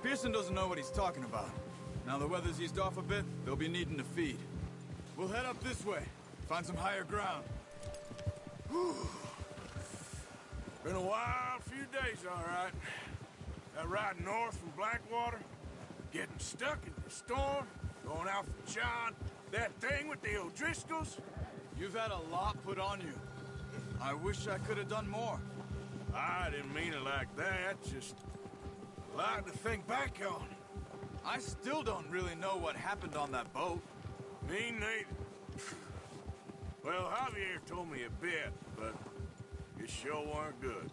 Pearson doesn't know what he's talking about. Now the weather's eased off a bit, they'll be needing to feed. We'll head up this way, find some higher ground. Whew. Been a wild few days, all right. That ride north from Blackwater, getting stuck in the storm, going out for John, that thing with the O'Driscolls. You've had a lot put on you. I wish I could have done more. I didn't mean it like that, just a lot to think back on. I still don't really know what happened on that boat. Me neither. Well, Javier told me a bit, but it sure weren't good.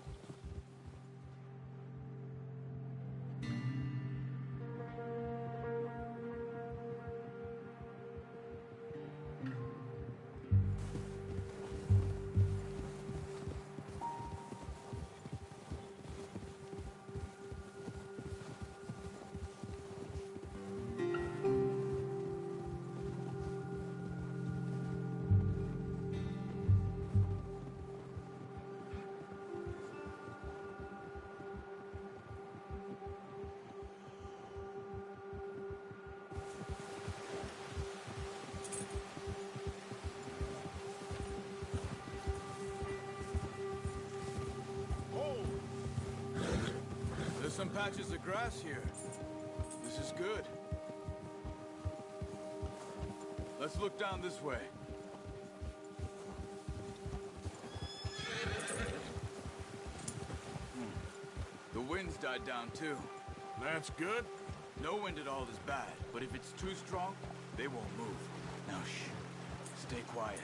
There's some patches of grass here. This is good. Let's look down this way. The wind's died down too. That's good. No wind at all is bad, but if it's too strong, they won't move. Now shh. Stay quiet.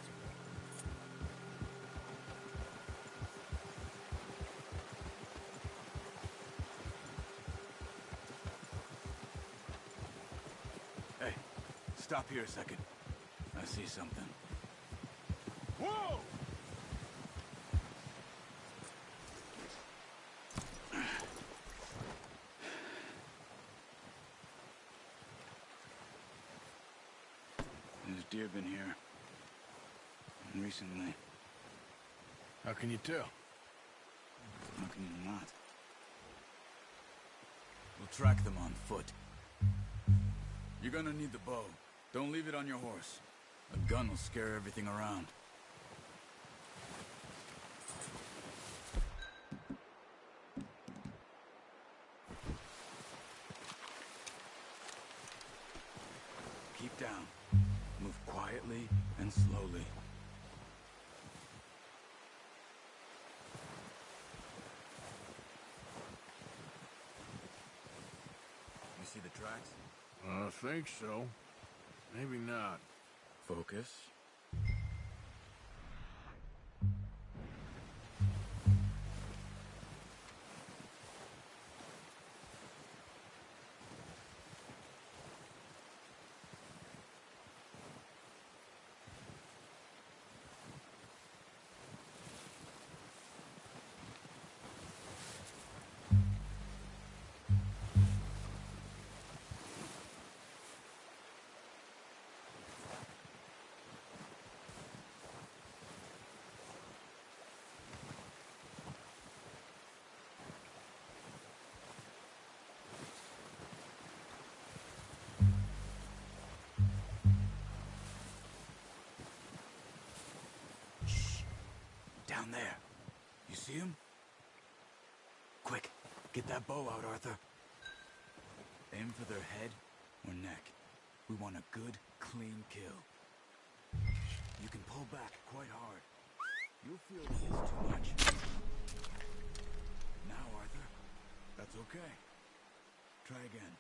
Hey, stop here a second. I see something. Whoa! There's deer been here. Recently. How can you tell? How can you not? We'll track them on foot. You're gonna need the bow. Don't leave it on your horse. A gun will scare everything around. and slowly. You see the tracks? I think so. Maybe not. Focus. Down there. You see him? Quick, get that bow out, Arthur. Aim for their head or neck. We want a good, clean kill. You can pull back quite hard. You'll feel it hits too much. Now, Arthur. That's okay. Try again.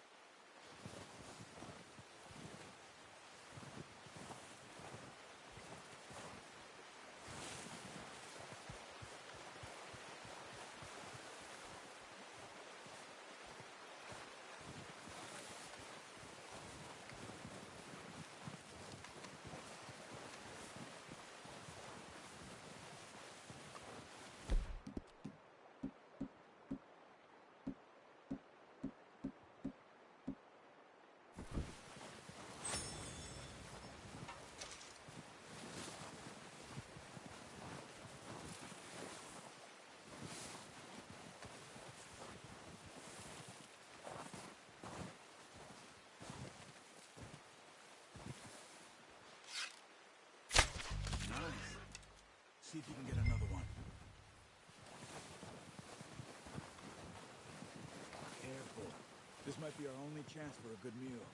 See if you can get another one. Careful. This might be our only chance for a good meal.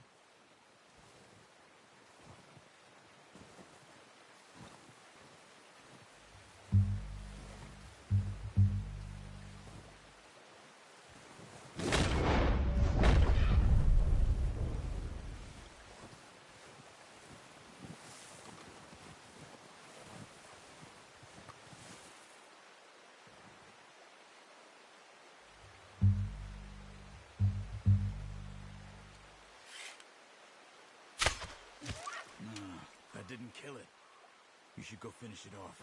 That didn't kill it. You should go finish it off.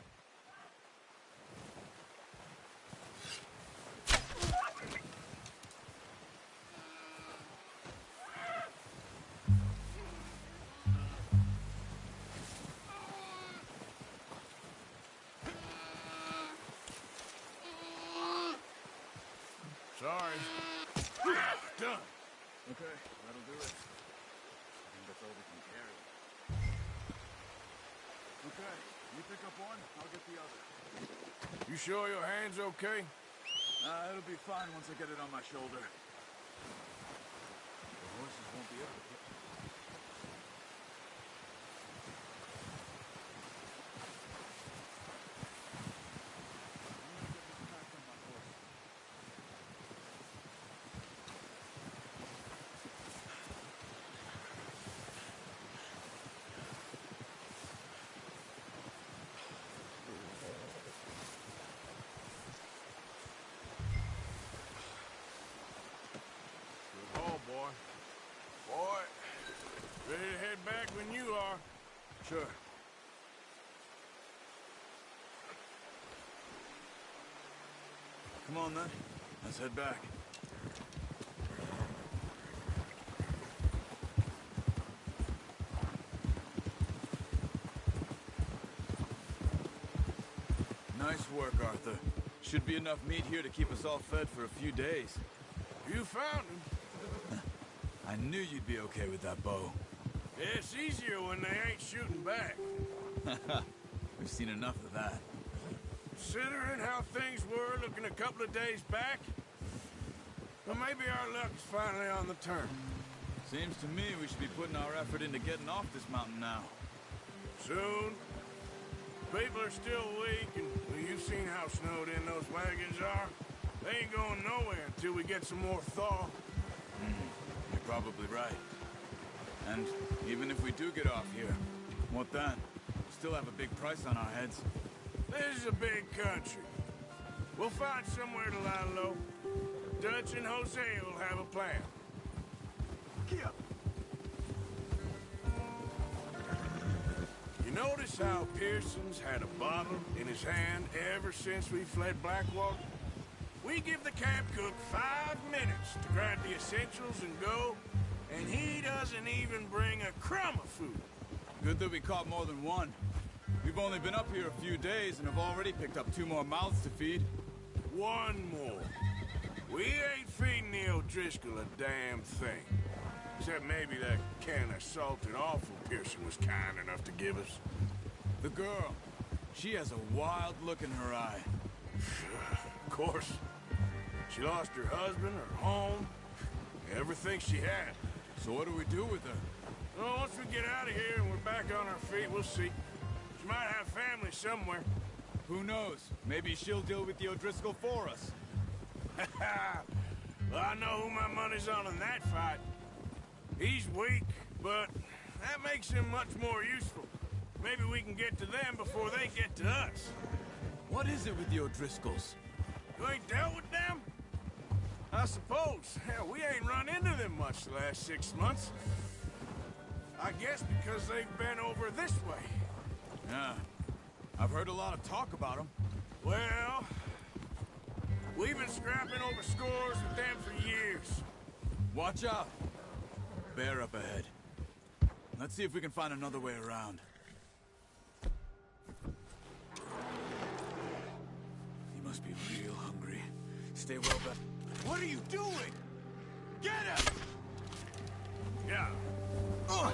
Sorry. Done. Okay, that'll do it. I think that's all we can carry. Okay, you pick up one, I'll get the other. You sure your hand's okay? It'll be fine once I get it on my shoulder. The horses won't be able to pick it. Boy, ready to head back when you are. Sure. Come on then, let's head back. Nice work, Arthur. Should be enough meat here to keep us all fed for a few days. You found him. I knew you'd be okay with that bow. Yeah, it's easier when they ain't shooting back. We've seen enough of that. Considering how things were looking a couple of days back, well, maybe our luck's finally on the turn. Seems to me we should be putting our effort into getting off this mountain now. Soon. People are still weak, and well, you've seen how snowed in those wagons are. They ain't going nowhere until we get some more thaw. You're probably right. And even if we do get off here, what then? We still have a big price on our heads. This is a big country. We'll find somewhere to lie low. Dutch and Hosea will have a plan. Yep. You notice how Pearson's had a bottle in his hand ever since we fled Blackwater? We give the camp cook 5 minutes to grab the essentials and go, and he doesn't even bring a crumb of food. Good that we caught more than one. We've only been up here a few days and have already picked up 2 more mouths to feed. 1 more. We ain't feeding the O'Driscoll a damn thing. Except maybe that can of salted offal Pearson was kind enough to give us. The girl. She has a wild look in her eye. Of course. She lost her husband, her home, everything she had. So what do we do with her? Well, once we get out of here and we're back on our feet, we'll see. She might have family somewhere. Who knows? Maybe she'll deal with the O'Driscoll for us. Well, I know who my money's on in that fight. He's weak, but that makes him much more useful. Maybe we can get to them before they get to us. What is it with the O'Driscolls? You ain't dealt with them? I suppose. Hell, we ain't run into them much the last 6 months. I guess because they've been over this way. Yeah. I've heard a lot of talk about them. Well, we've been scrapping over scores with them for years. Watch out. Bear up ahead. Let's see if we can find another way around. He must be real hungry. Stay well back. What are you doing? Get him! Yeah. Ugh.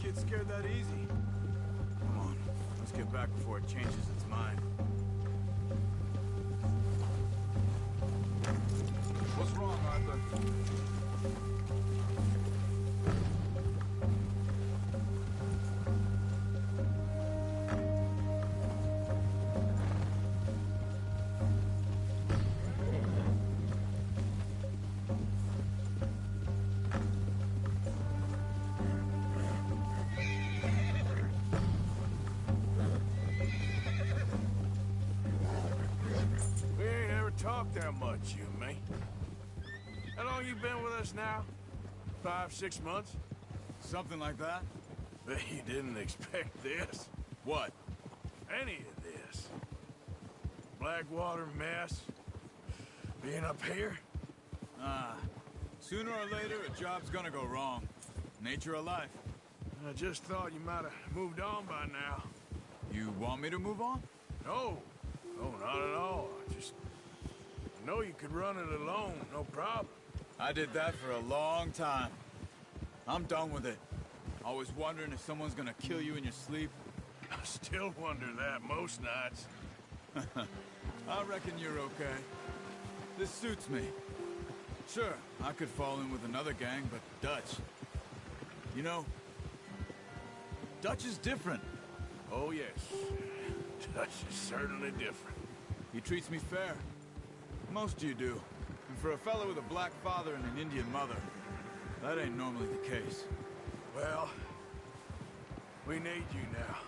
It scared that easy. Come on, let's get back before it changes its mind. What's wrong, Arthur? Talk that much, you and me. How long you been with us now? 5, 6 months? Something like that? Bet you didn't expect this. What? Any of this. Blackwater mess. Being up here? Sooner or later, a job's gonna go wrong. Nature of life. I just thought you might have moved on by now. You want me to move on? No. No, not at all. I know you could run it alone, no problem. I did that for a long time. I'm done with it. Always wondering if someone's gonna kill you in your sleep. I still wonder that most nights. I reckon you're okay. This suits me. Sure, I could fall in with another gang, but Dutch... You know, Dutch is different. Oh, yes. Dutch is certainly different. He treats me fair. Most of you do. And for a fellow with a black father and an Indian mother, that ain't normally the case. Well, we need you now.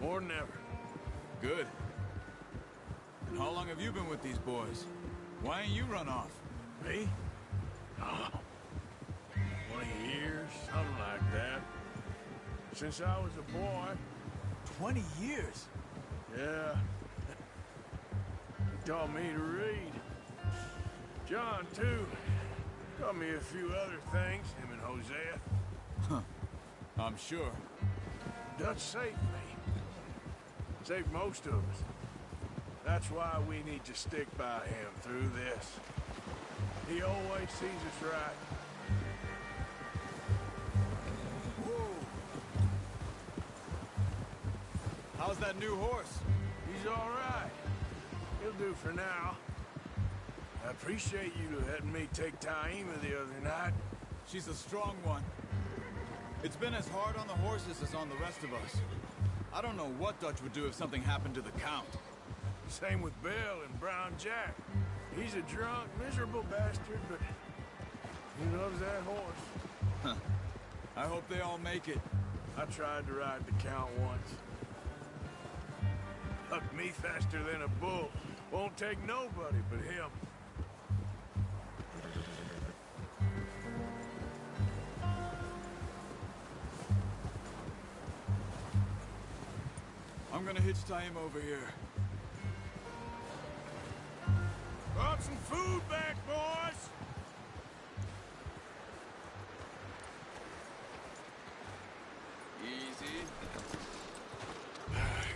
More than ever. Good. And how long have you been with these boys? Why ain't you run off? Me? Oh, 20 years, something like that. Since I was a boy. 20 years? Yeah. He taught me to read. John, too. Taught me a few other things, him and Hosea. Huh. I'm sure. Dutch saved me. Saved most of us. That's why we need to stick by him through this. He always sees us right. Whoa! How's that new horse? He's all right. He'll do for now. I appreciate you letting me take Taima the other night. She's a strong one. It's been as hard on the horses as on the rest of us. I don't know what Dutch would do if something happened to the Count. Same with Bill and Brown Jack. He's a drunk, miserable bastard, but he loves that horse. Huh. I hope they all make it. I tried to ride the Count once. Hucked me faster than a bull. Won't take nobody but him. I'm gonna hitch Taima over here. Brought some food back, boys! Easy.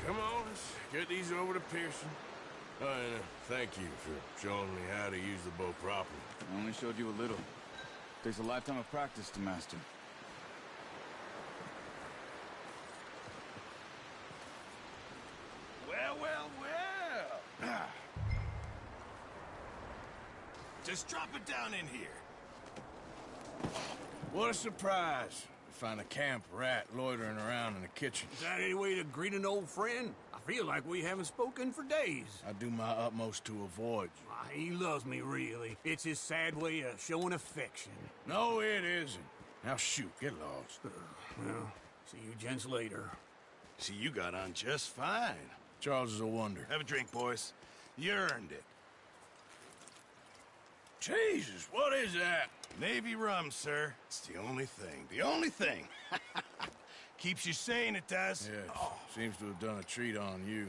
Come on, let's get these over to Pearson. Oh, and thank you for showing me how to use the bow properly. I only showed you a little. Takes a lifetime of practice to master. Well, well, well. Just drop it down in here. What a surprise. We find a camp rat loitering around in the kitchen. Is that any way to greet an old friend? I feel like we haven't spoken for days. I do my utmost to avoid you. He loves me, really. It's his sad way of showing affection. No, it isn't. Now shoot, get lost. Well, see you gents later. See, you got on just fine. Charles is a wonder. Have a drink, boys. You earned it. Jesus, what is that? Navy rum, sir. It's the only thing. The only thing. Keeps you sane, it does. Yeah, seems to have done a treat on you.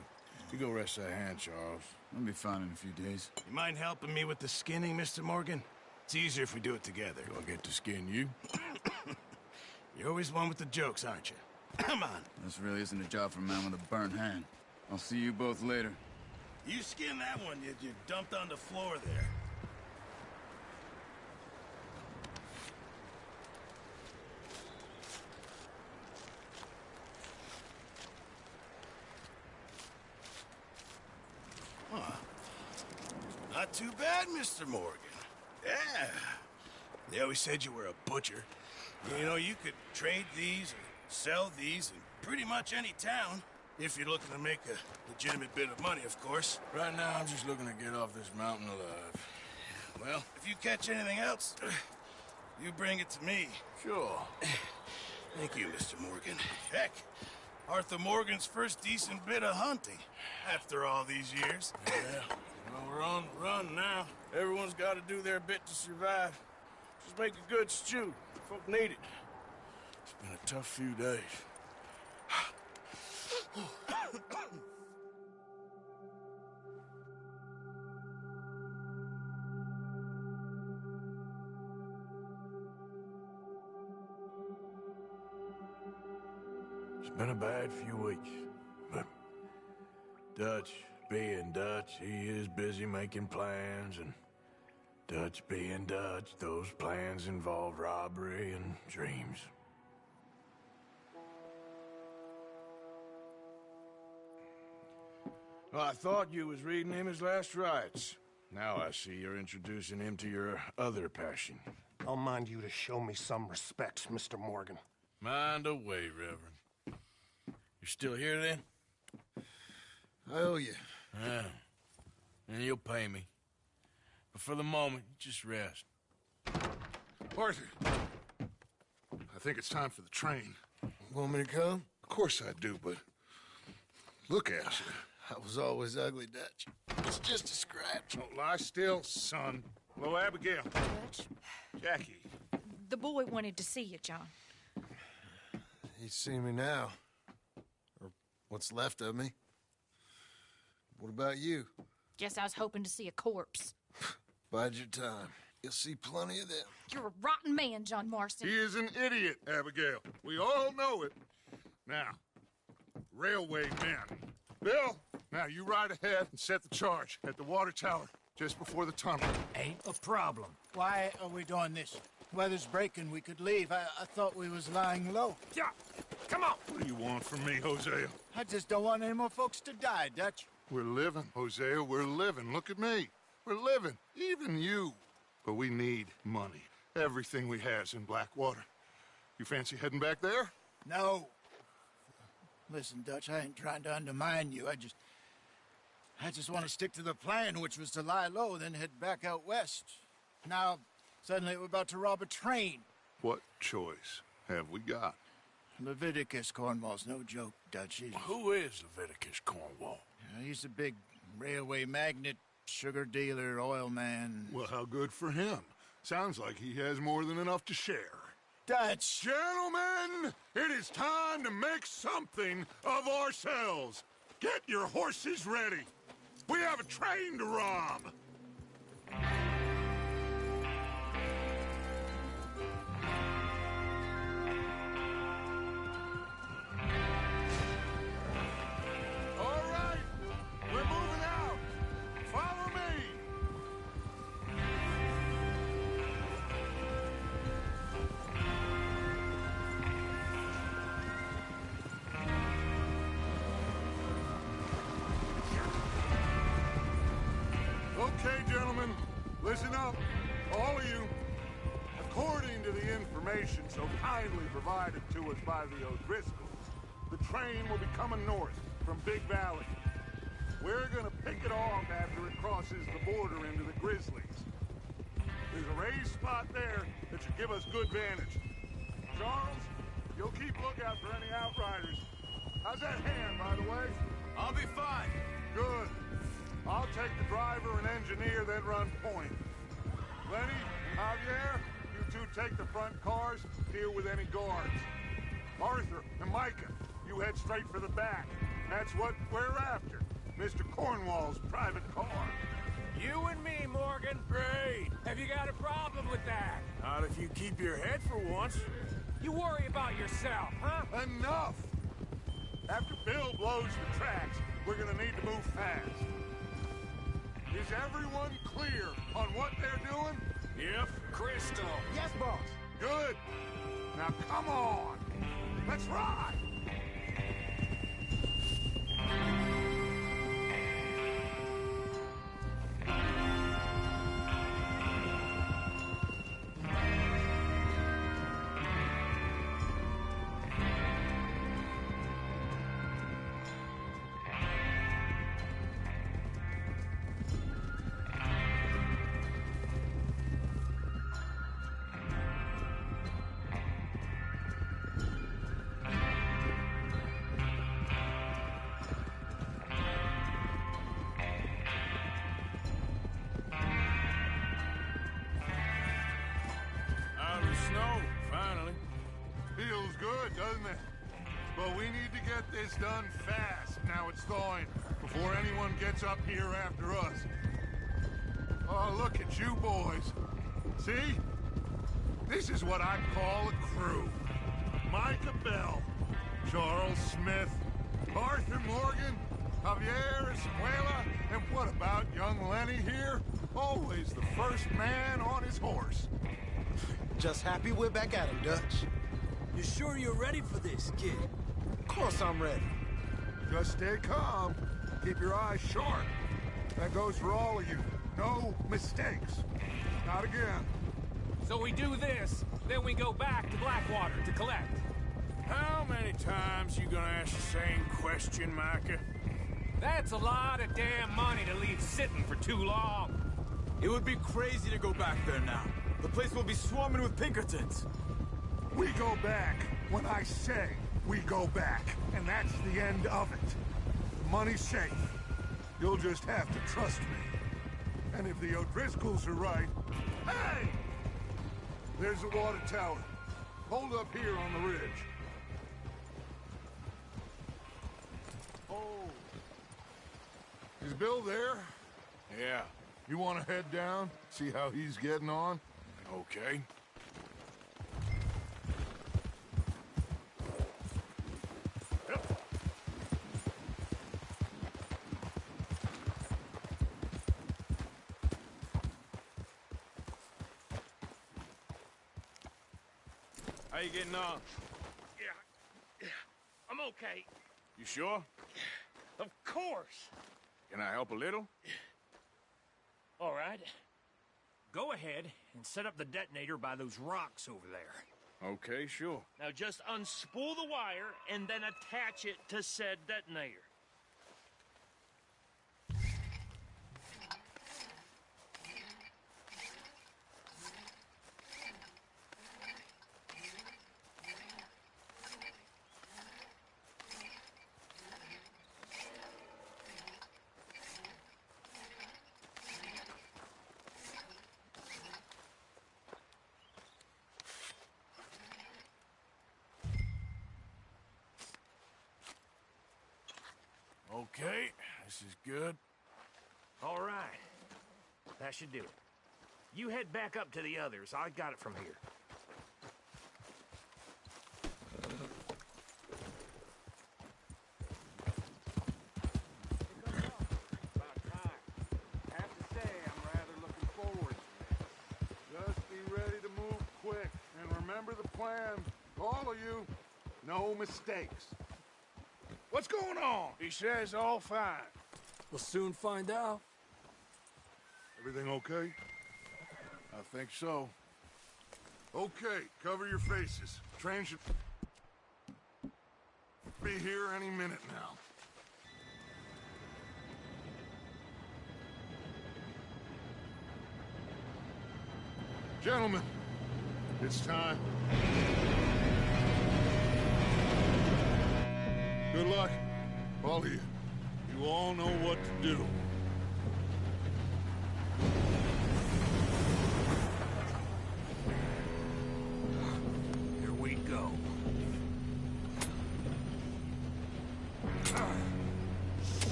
You go rest that hand, Charles. I'll be fine in a few days. You mind helping me with the skinning, Mr. Morgan? It's easier if we do it together. Do I get to skin you? You're always one with the jokes, aren't you? Come on. This really isn't a job for a man with a burnt hand. I'll see you both later. You skin that one you dumped on the floor there. Not too bad, Mr. Morgan. Yeah. They always said you were a butcher. You know, you could trade these or sell these in pretty much any town. If you're looking to make a legitimate bit of money, of course. Right now, I'm just looking to get off this mountain alive. Well, if you catch anything else, you bring it to me. Sure. Thank you, Mr. Morgan. Heck, Arthur Morgan's first decent bit of hunting after all these years. Yeah. Well, we're on the run now. Everyone's got to do their bit to survive. Just make a good stew. Folk need it. It's been a tough few days. It's been a bad few weeks, but Dutch being Dutch, he is busy making plans, and Dutch being Dutch, those plans involve robbery and dreams. Well, I thought you was reading him his last rites. Now I see you're introducing him to your other passion. I'll mind you to show me some respect, Mr. Morgan. Mind away, Reverend. You're still here, then? I owe you. Yeah. And you'll pay me. But for the moment, just rest. Arthur, I think it's time for the train. Want me to come? Of course I do, but look at you. I was always ugly, Dutch. It's just a scratch. Don't lie still, son. Hello, Abigail. Dutch, Jackie. the boy wanted to see you, John. He's seen me now. Or what's left of me. What about you? Guess I was hoping to see a corpse. Bide your time. You'll see plenty of them. You're a rotten man, John Marston. He is an idiot, Abigail. We all know it. Now, railway men. Bill, now you ride ahead and set the charge at the water tower just before the tunnel. Ain't a problem. Why are we doing this? Weather's breaking. We could leave. I thought we was lying low. Yeah, come on. What do you want from me, Hosea? I just don't want any more folks to die, Dutch. We're living, Hosea. We're living. Look at me. We're living. Even you. But we need money. Everything we has in Blackwater. You fancy heading back there? No. Listen, Dutch, I ain't trying to undermine you. I just want to stick to the plan, which was to lie low, then head back out west. Now, suddenly we're about to rob a train. What choice have we got? Leviticus Cornwall's no joke, Dutch. Who is Leviticus Cornwall? He's a big railway magnate, sugar dealer, oil man. Well, how good for him. Sounds like he has more than enough to share. Dutch! Gentlemen, it is time to make something of ourselves. Get your horses ready. We have a train to rob. All right, we're moving out. Follow me. Okay, gentlemen, listen up, all of you. According to the information so kindly provided to us by the O'Driscolls, the train will be coming north from Big Valley. We're gonna pick it off after it crosses the border into the Grizzlies. There's a raised spot there that should give us good vantage. Charles, you'll keep lookout for any outriders. How's that hand, by the way? I'll be fine. Good. I'll take the driver and engineer, then run point. Lenny, Javier, you two take the front cars, deal with any guards. Arthur and Micah, you head straight for the back. That's what we're after. Mr. Cornwall's private car. You and me, Morgan. Great. Have you got a problem with that? Not if you keep your head for once. You worry about yourself, huh? Enough! After Bill blows the tracks, we're gonna need to move fast. Is everyone clear on what they're doing? Yep. Crystal. Yes, boss. Good. Now come on. Let's ride. Feels good, doesn't it? But we need to get this done fast, now it's thawing, before anyone gets up here after us. Oh, look at you boys. See? This is what I call a crew. Micah Bell, Charles Smith, Arthur Morgan, Javier Escuela, and what about young Lenny here? Always the first man on his horse. Just happy we're back at him, Dutch. You sure you're ready for this, kid? Of course I'm ready. Just stay calm. Keep your eyes sharp. That goes for all of you. No mistakes. Not again. So we do this, then we go back to Blackwater to collect. How many times you gonna ask the same question, Micah? That's a lot of damn money to leave sitting for too long. It would be crazy to go back there now. The place will be swarming with Pinkertons. We go back when I say we go back, and that's the end of it. The money's safe. You'll just have to trust me. And if the O'Driscolls are right... Hey! There's the water tower. Hold up here on the ridge. Oh. Is Bill there? Yeah. You want to head down? See how he's getting on? Okay. How you getting on? Yeah, I'm okay. You sure? Of course. Can I help a little? All right. Go ahead and set up the detonator by those rocks over there. Okay, sure. Now just unspool the wire and then attach it to said detonator. Okay, this is good. All right. That should do it. You head back up to the others. I got it from here. About time. I have to say, I'm rather looking forward to this. Just be ready to move quick. And remember the plan. All of you, no mistakes. What's going on? He says all fine. We'll soon find out. Everything okay? I think so. Okay, cover your faces. Train should be here any minute now. Gentlemen, it's time. Good luck, all of you. You all know what to do. Here we go.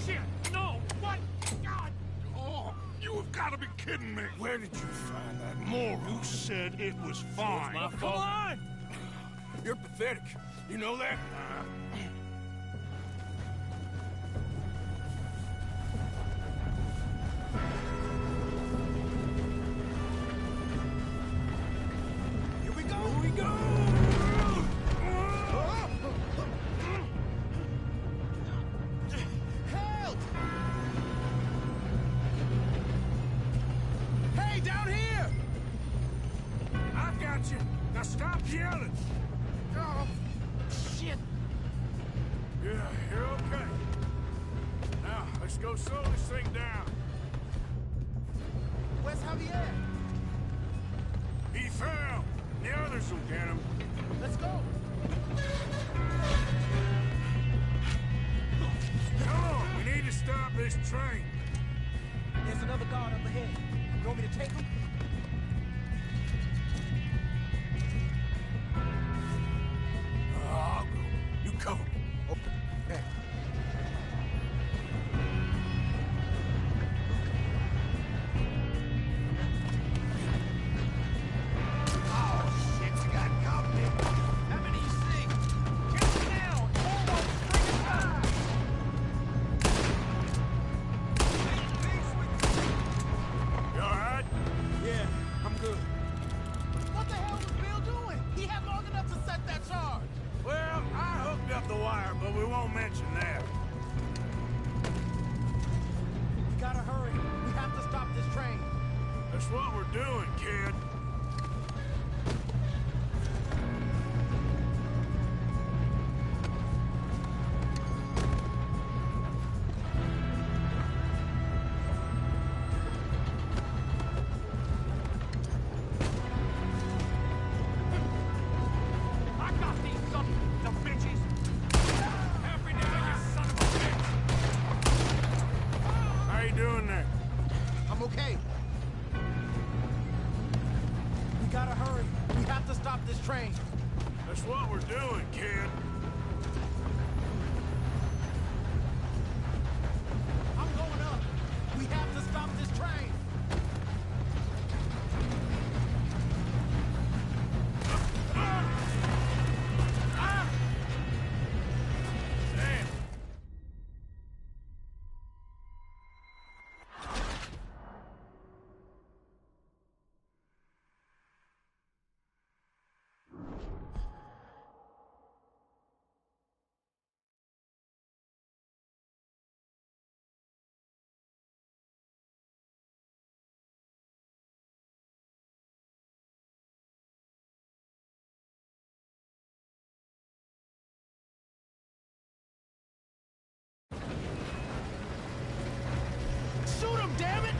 Shit! No! What? God! Oh, you have got to be kidding me. Where did you find that moron? You said it was fine. My fault. Come on! You're pathetic. You know that? Here we go! Here we go! Help! Hey, down here! I've got you. Now stop yelling. Oh, shit! Yeah, you're okay. Now, let's go slow this thing down. Where's Javier? He fell. The others will get him. Let's go! Come on, we need to stop this train. There's another guard up ahead. You want me to take him? I'll go. You cover me. Okay. Oh, shit, you got company. How many you see? Get him down! Almost bring it back! You alright? Yeah, I'm good. What the hell was Bill doing? He had long enough to set that charge. Well, I hooked up the wire, but we won't mention that. We gotta hurry. We have to stop this train. That's what we're doing, kid. I got these sons of bitches. Help me down, you son of a bitch. How you doing there? I'm okay. Watch what we're doing, kid. I'm going up. We have to stop this train. Damn. Shoot him, damn it!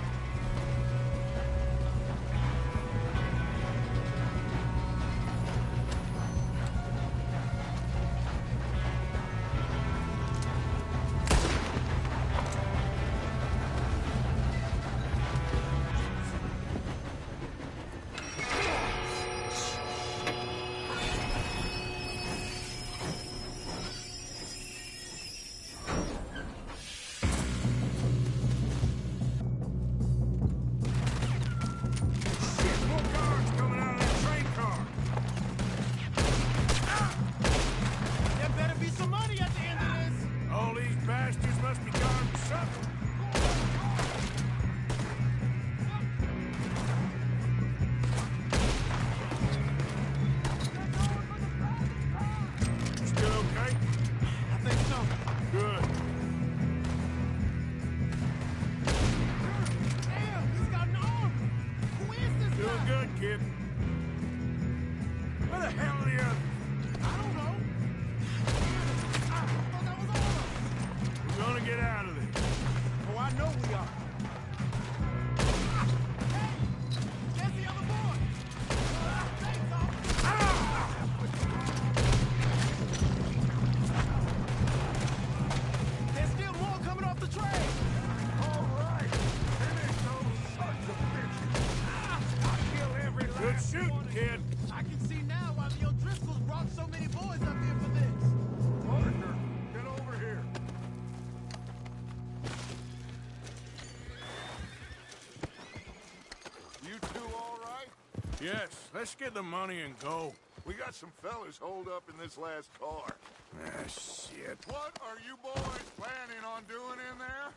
Yes, let's get the money and go. We got some fellas holed up in this last car. Ah, shit. What are you boys planning on doing in there?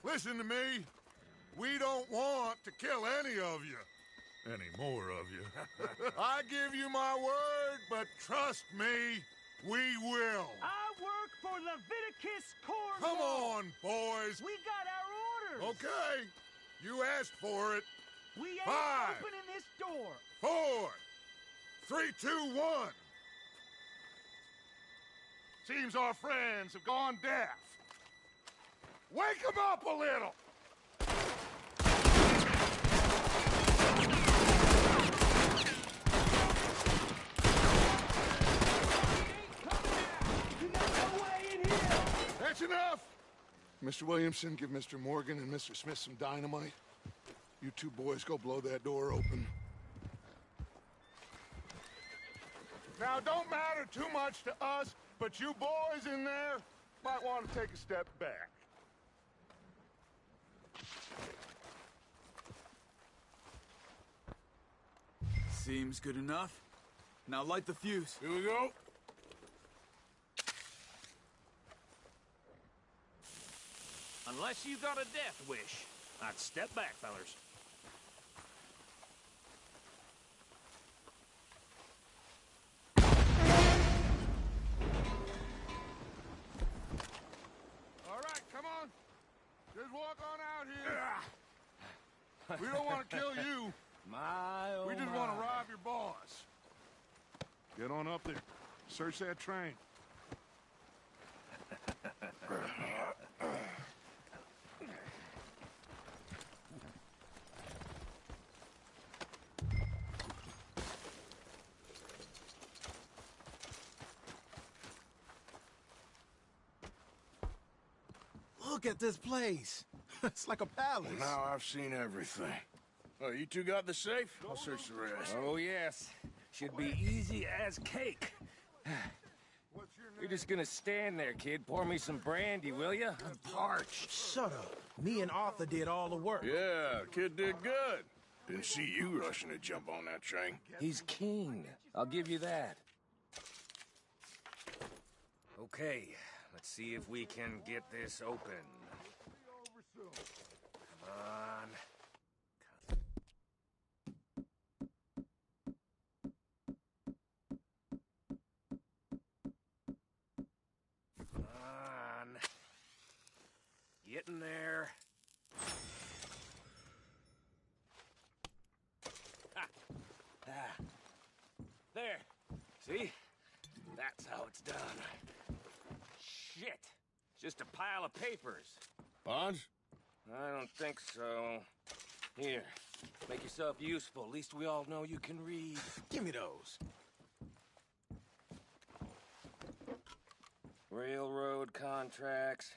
Listen to me. We don't want to kill any of you. Any more of you. I give you my word, but trust me, we will. I work for Leviticus Corps. Come on, boys. We got our orders. Okay. You asked for it. We ain't 5, opening this door. 4, 3, 2, 1. Seems our friends have gone deaf. Wake them up a little. That's enough. Mr. Williamson, give Mr. Morgan and Mr. Smith some dynamite. You two boys go blow that door open. Now, don't matter too much to us, but you boys in there might want to take a step back. Seems good enough. Now light the fuse. Here we go. Unless you got a death wish, I'd step back, fellers. All right, come on. Just walk on out here. We don't want to kill you. We just want to rob your boss. Get on up there. Search that train. Look at this place. It's like a palace. Well, now I've seen everything. Oh, you two got the safe? I'll search the rest. Oh, yes. Should be easy as cake. You're just gonna stand there, kid. Pour me some brandy, will you? I'm parched. Shut up. Me and Arthur did all the work. Yeah, kid did good. Didn't see you rushing to jump on that train. He's keen. I'll give you that. Okay, let's see if we can get this open. Come on. Come on. Get in there. Ha. Ah. There. See? That's how it's done. Shit. Just a pile of papers. Bonds? I don't think so. Here. Make yourself useful. At least we all know you can read. Give me those. Railroad contracts,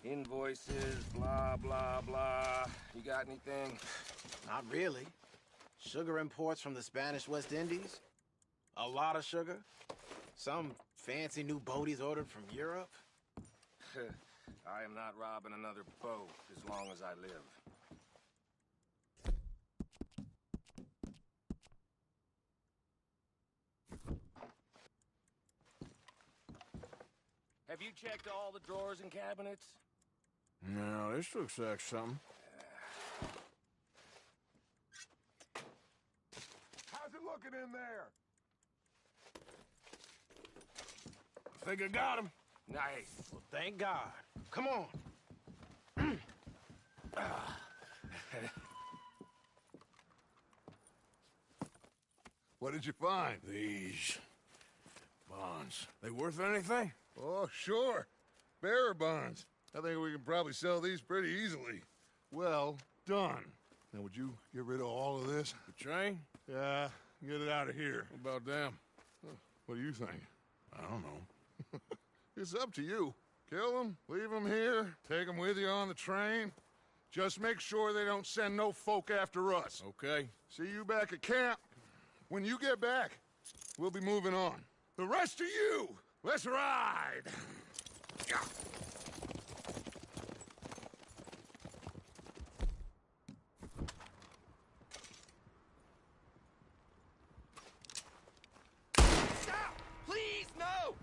invoices, blah, blah, blah. You got anything? Not really. Sugar imports from the Spanish West Indies. A lot of sugar. Some fancy new boaties ordered from Europe. I am not robbing another boat as long as I live. Have you checked all the drawers and cabinets? No, this looks like something. How's it looking in there? I think I got him. Nice. Well, thank God. Come on. What did you find? These bonds. They worth anything? Oh, sure. Bearer bonds. I think we can probably sell these pretty easily. Well done. Now, would you get rid of all of this? The train? Yeah, get it out of here. What about them? What do you think? I don't know. It's up to you. Kill them, leave them here, take them with you on the train. Just make sure they don't send no folk after us. Okay. See you back at camp. When you get back, we'll be moving on. The rest of you, let's ride! Stop! Please, no!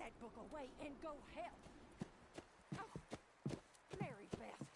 that book away and go help. Oh, Mary Beth.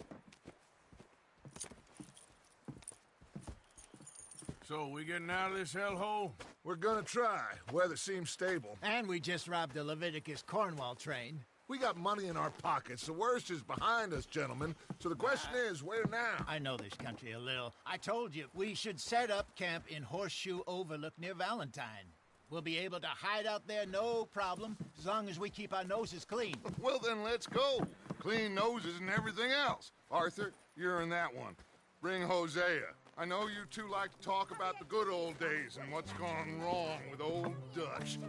So, we getting out of this hellhole? We're gonna try. Weather seems stable. And we just robbed the Leviticus Cornwall train. We got money in our pockets. The worst is behind us, gentlemen. So the question is, where now? I know this country a little. I told you, we should set up camp in Horseshoe Overlook near Valentine. We'll be able to hide out there, no problem, as long as we keep our noses clean. Well, then let's go. Clean noses and everything else. Arthur, you're in that one. Bring Hosea. I know you two like to talk about the good old days and what's gone wrong with old Dutch.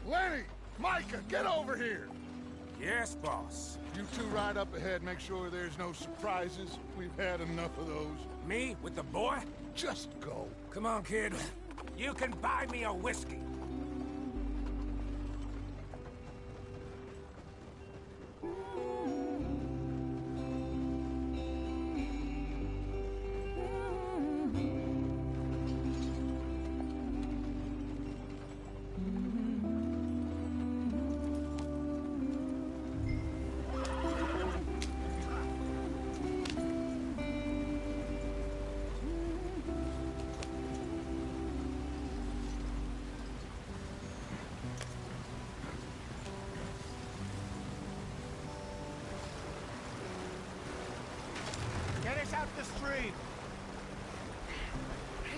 Lenny! Micah, get over here! Yes, boss. You two ride up ahead, make sure there's no surprises. We've had enough of those. Me with the boy? Just go. Come on, kid. You can buy me a whiskey. Get us out the street.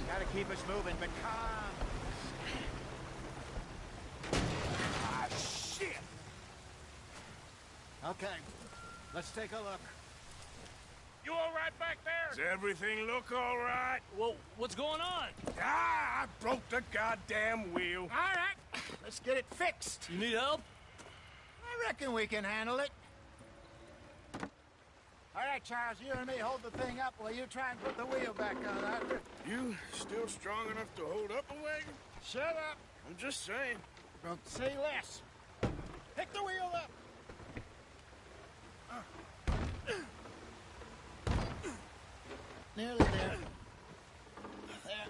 Gotta keep us moving, but calm. Ah, shit! Okay, let's take a look. You all right back there? Does everything look all right? Well, what's going on? Ah, I broke the goddamn wheel. All right, let's get it fixed. You need help? I reckon we can handle it. All right, Charles, you and me hold the thing up while you try and put the wheel back on, Arthur. You still strong enough to hold up a wagon? Shut up. I'm just saying. Don't say less. Pick the wheel up. Nearly there. There.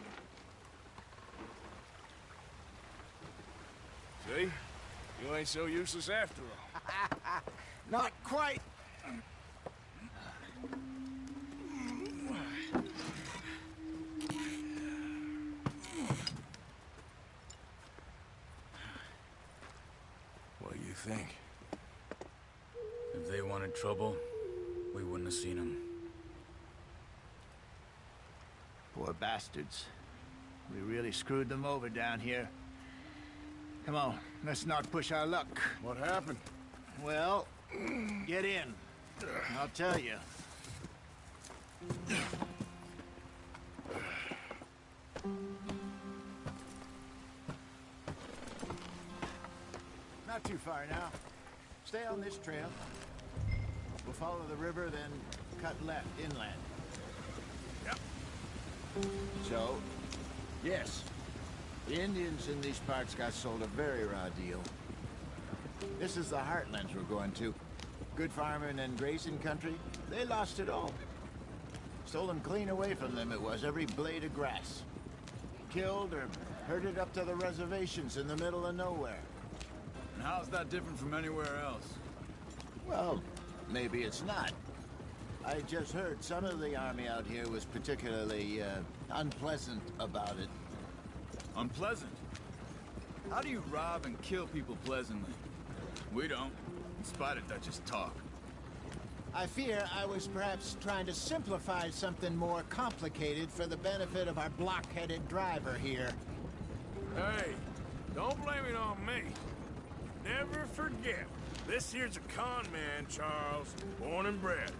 See? You ain't so useless after all. Not quite. What do you think? If they wanted trouble, we wouldn't have seen them. Poor bastards. We really screwed them over down here. Come on, let's not push our luck. What happened? Well, get in. I'll tell you. Not too far now. Stay on this trail. We'll follow the river, then cut left inland. Yep. So, yes, the Indians in these parts got sold a very raw deal. This is the heartlands we're going to. Good farming and grazing country, they lost it all. Stolen clean away from them it was, every blade of grass. Killed or herded up to the reservations in the middle of nowhere. And how's that different from anywhere else? Well, maybe it's not. I just heard some of the army out here was particularly unpleasant about it. Unpleasant? How do you rob and kill people pleasantly? We don't, in spite of Dutch's talk. I fear I was perhaps trying to simplify something more complicated for the benefit of our block-headed driver here. Hey, don't blame it on me. Never forget, this here's a con man, Charles, born and bred.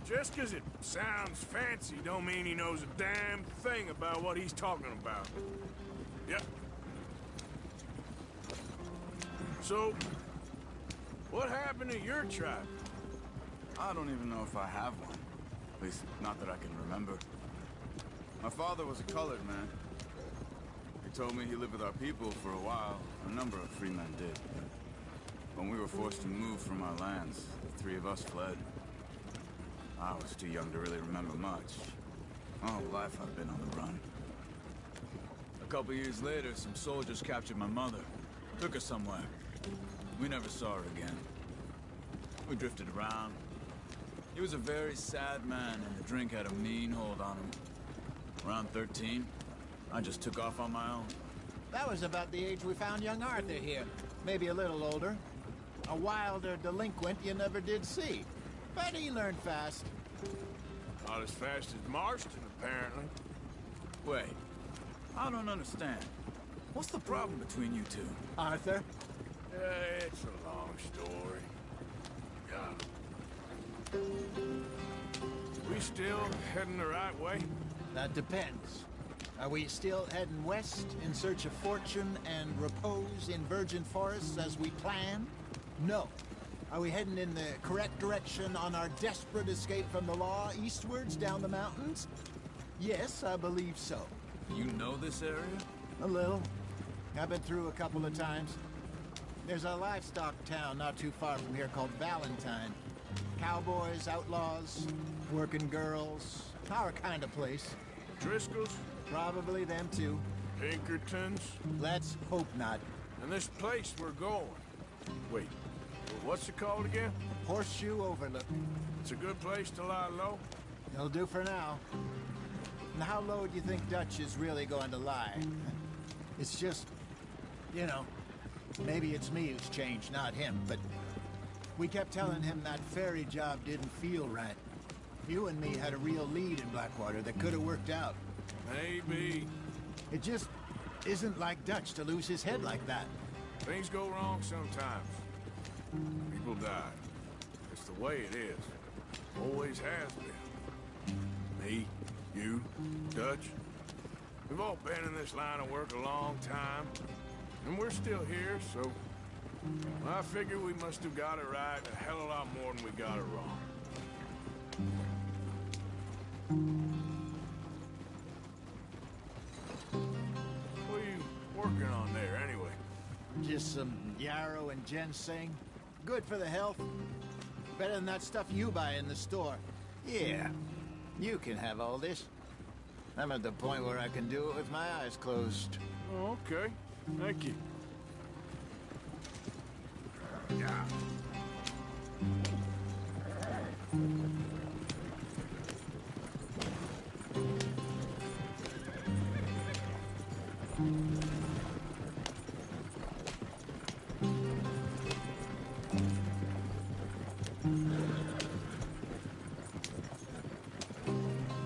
Just 'cause it sounds fancy don't mean he knows a damn thing about what he's talking about. Yep. So, what happened to your tribe? I don't even know if I have one. At least, not that I can remember. My father was a colored man. He told me he lived with our people for a while. A number of free men did. When we were forced to move from our lands, the three of us fled. I was too young to really remember much. My whole life I've been on the run. A couple years later, some soldiers captured my mother. Took her somewhere. We never saw her again. We drifted around. He was a very sad man, and the drink had a mean hold on him. Around 13, I just took off on my own. That was about the age we found young Arthur here. Maybe a little older. A wilder delinquent you never did see. But he learned fast. Not as fast as Marston, apparently. Wait, I don't understand. What's the problem between you two? Arthur? It's a long story. Yeah. We still heading the right way? That depends. Are we still heading west in search of fortune and repose in virgin forests as we planned? No. Are we heading in the correct direction on our desperate escape from the law eastwards down the mountains? Yes, I believe so. You know this area? A little. I've been through a couple of times. There's a livestock town not too far from here called Valentine. Cowboys, outlaws, working girls, our kind of place. Driscoll's? Probably them too. Pinkertons? Let's hope not. And this place we're going. Wait, what's it called again? Horseshoe Overlook. It's a good place to lie low? It'll do for now. And how low do you think Dutch is really going to lie? It's just, you know, maybe it's me who's changed, not him, but we kept telling him that ferry job didn't feel right. You and me had a real lead in Blackwater that could have worked out. Maybe. It just isn't like Dutch to lose his head like that. Things go wrong sometimes. People die. It's the way it is. Always has been. Me, you, Dutch. We've all been in this line of work a long time. And we're still here, so I figure we must have got it right a hell of a lot more than we got it wrong. What are you working on there, anyway? Just some yarrow and ginseng. Good for the health. Better than that stuff you buy in the store. Yeah, you can have all this. I'm at the point where I can do it with my eyes closed. Oh, okay. Thank you. Yeah.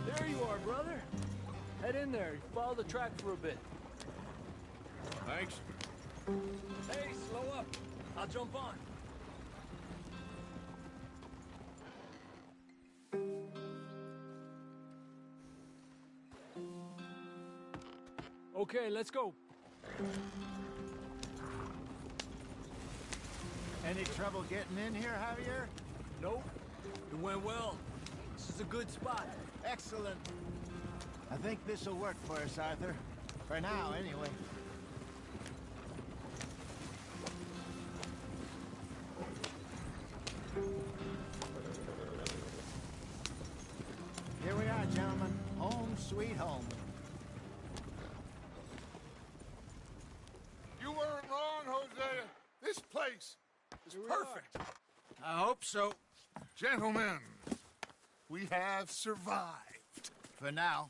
There you are, brother. Head in there. Follow the track for a bit. Thanks. Hey, slow up. I'll jump on. Okay, let's go. Any trouble getting in here, Javier? Nope. It went well. This is a good spot. Excellent. I think this'll work for us, Arthur. For now, anyway. Here we are, gentlemen. Home sweet home. You weren't wrong, Hosea. This place is perfect. I hope so. Gentlemen, we have survived. For now.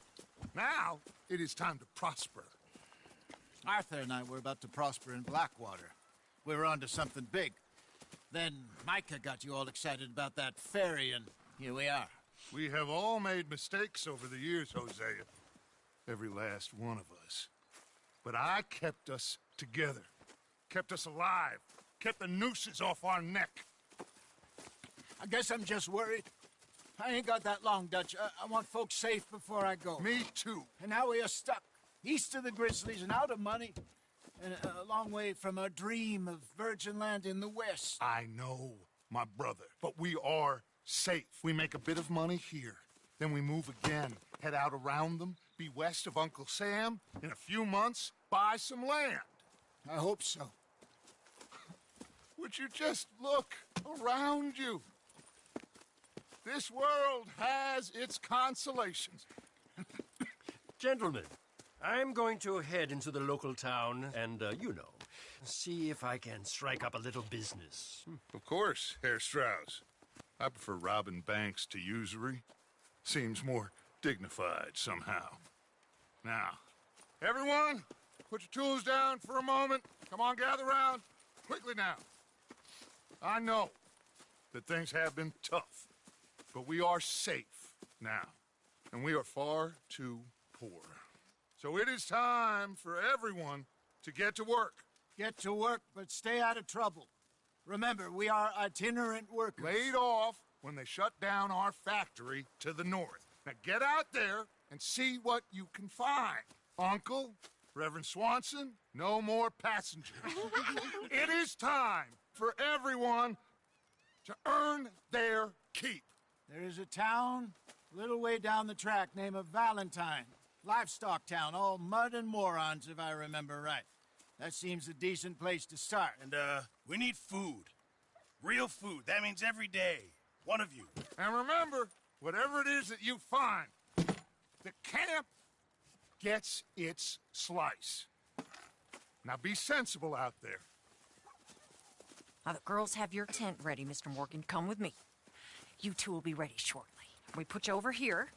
Now, it is time to prosper. Arthur and I were about to prosper in Blackwater. We were onto something big. Then Micah got you all excited about that ferry, and here we are. We have all made mistakes over the years, Hosea. Every last one of us. But I kept us together. Kept us alive. Kept the nooses off our neck. I guess I'm just worried. I ain't got that long, Dutch. I want folks safe before I go. Me too. And now we are stuck. East of the Grizzlies and out of money. And a long way from our dream of virgin land in the west. I know, my brother. But we are safe. We make a bit of money here. Then we move again. Head out around them. Be west of Uncle Sam. In a few months, buy some land. I hope so. Would you just look around you? This world has its consolations. Gentlemen, I'm going to head into the local town and, see if I can strike up a little business. Of course, Herr Strauss. I prefer robbing banks to usury. Seems more dignified somehow. Now, everyone, put your tools down for a moment. Come on, gather round. Quickly now. I know that things have been tough, but we are safe now, and we are far too poor. So it is time for everyone to get to work. Get to work, but stay out of trouble. Remember, we are itinerant workers. Laid off when they shut down our factory to the north. Now get out there and see what you can find. Uncle, Reverend Swanson, no more passengers. It is time for everyone to earn their keep. There is a town a little way down the track named Valentine. Livestock town, all mud and morons, if I remember right. That seems a decent place to start. And, we need food. Real food. That means every day. One of you. And remember, whatever it is that you find, the camp gets its slice. Now be sensible out there. Now, the girls have your tent ready, Mr. Morgan. Come with me. You two will be ready shortly. We put you over here.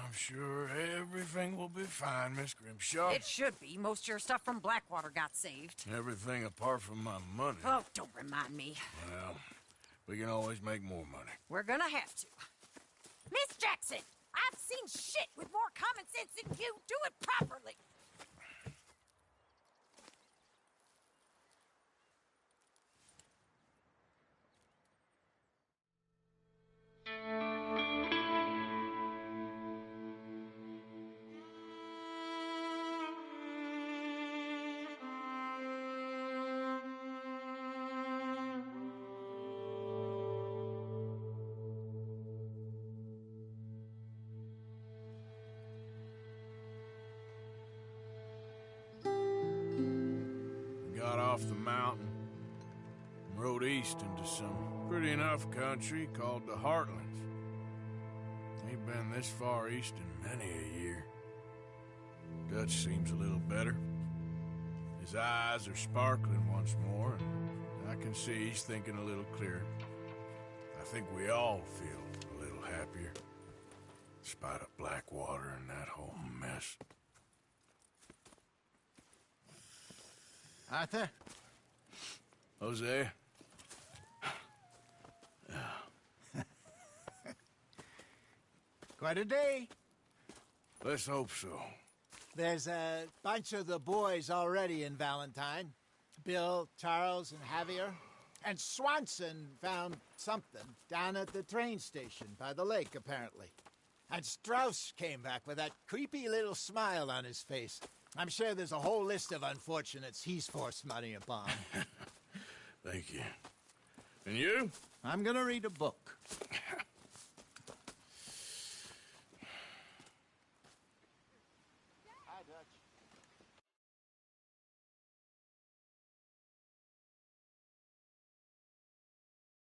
I'm sure everything will be fine, Miss Grimshaw. It should be. Most of your stuff from Blackwater got saved. Everything apart from my money. Oh, don't remind me. Well, we can always make more money. We're gonna have to. Miss Jackson, I've seen shit with more common sense than you. Do it properly. Got off the mountain and rode east into some pretty enough country called the Heartlands. Ain't been this far east in many a year. Dutch seems a little better. His eyes are sparkling once more, and I can see he's thinking a little clearer. I think we all feel a little happier, in spite of Blackwater and that whole mess. Arthur? Jose? Quite a day. Let's hope so. There's a bunch of the boys already in Valentine. Bill, Charles, and Javier. And Swanson found something down at the train station by the lake, apparently. And Strauss came back with that creepy little smile on his face. I'm sure there's a whole list of unfortunates he's forced money upon. Thank you. And you? I'm gonna read a book.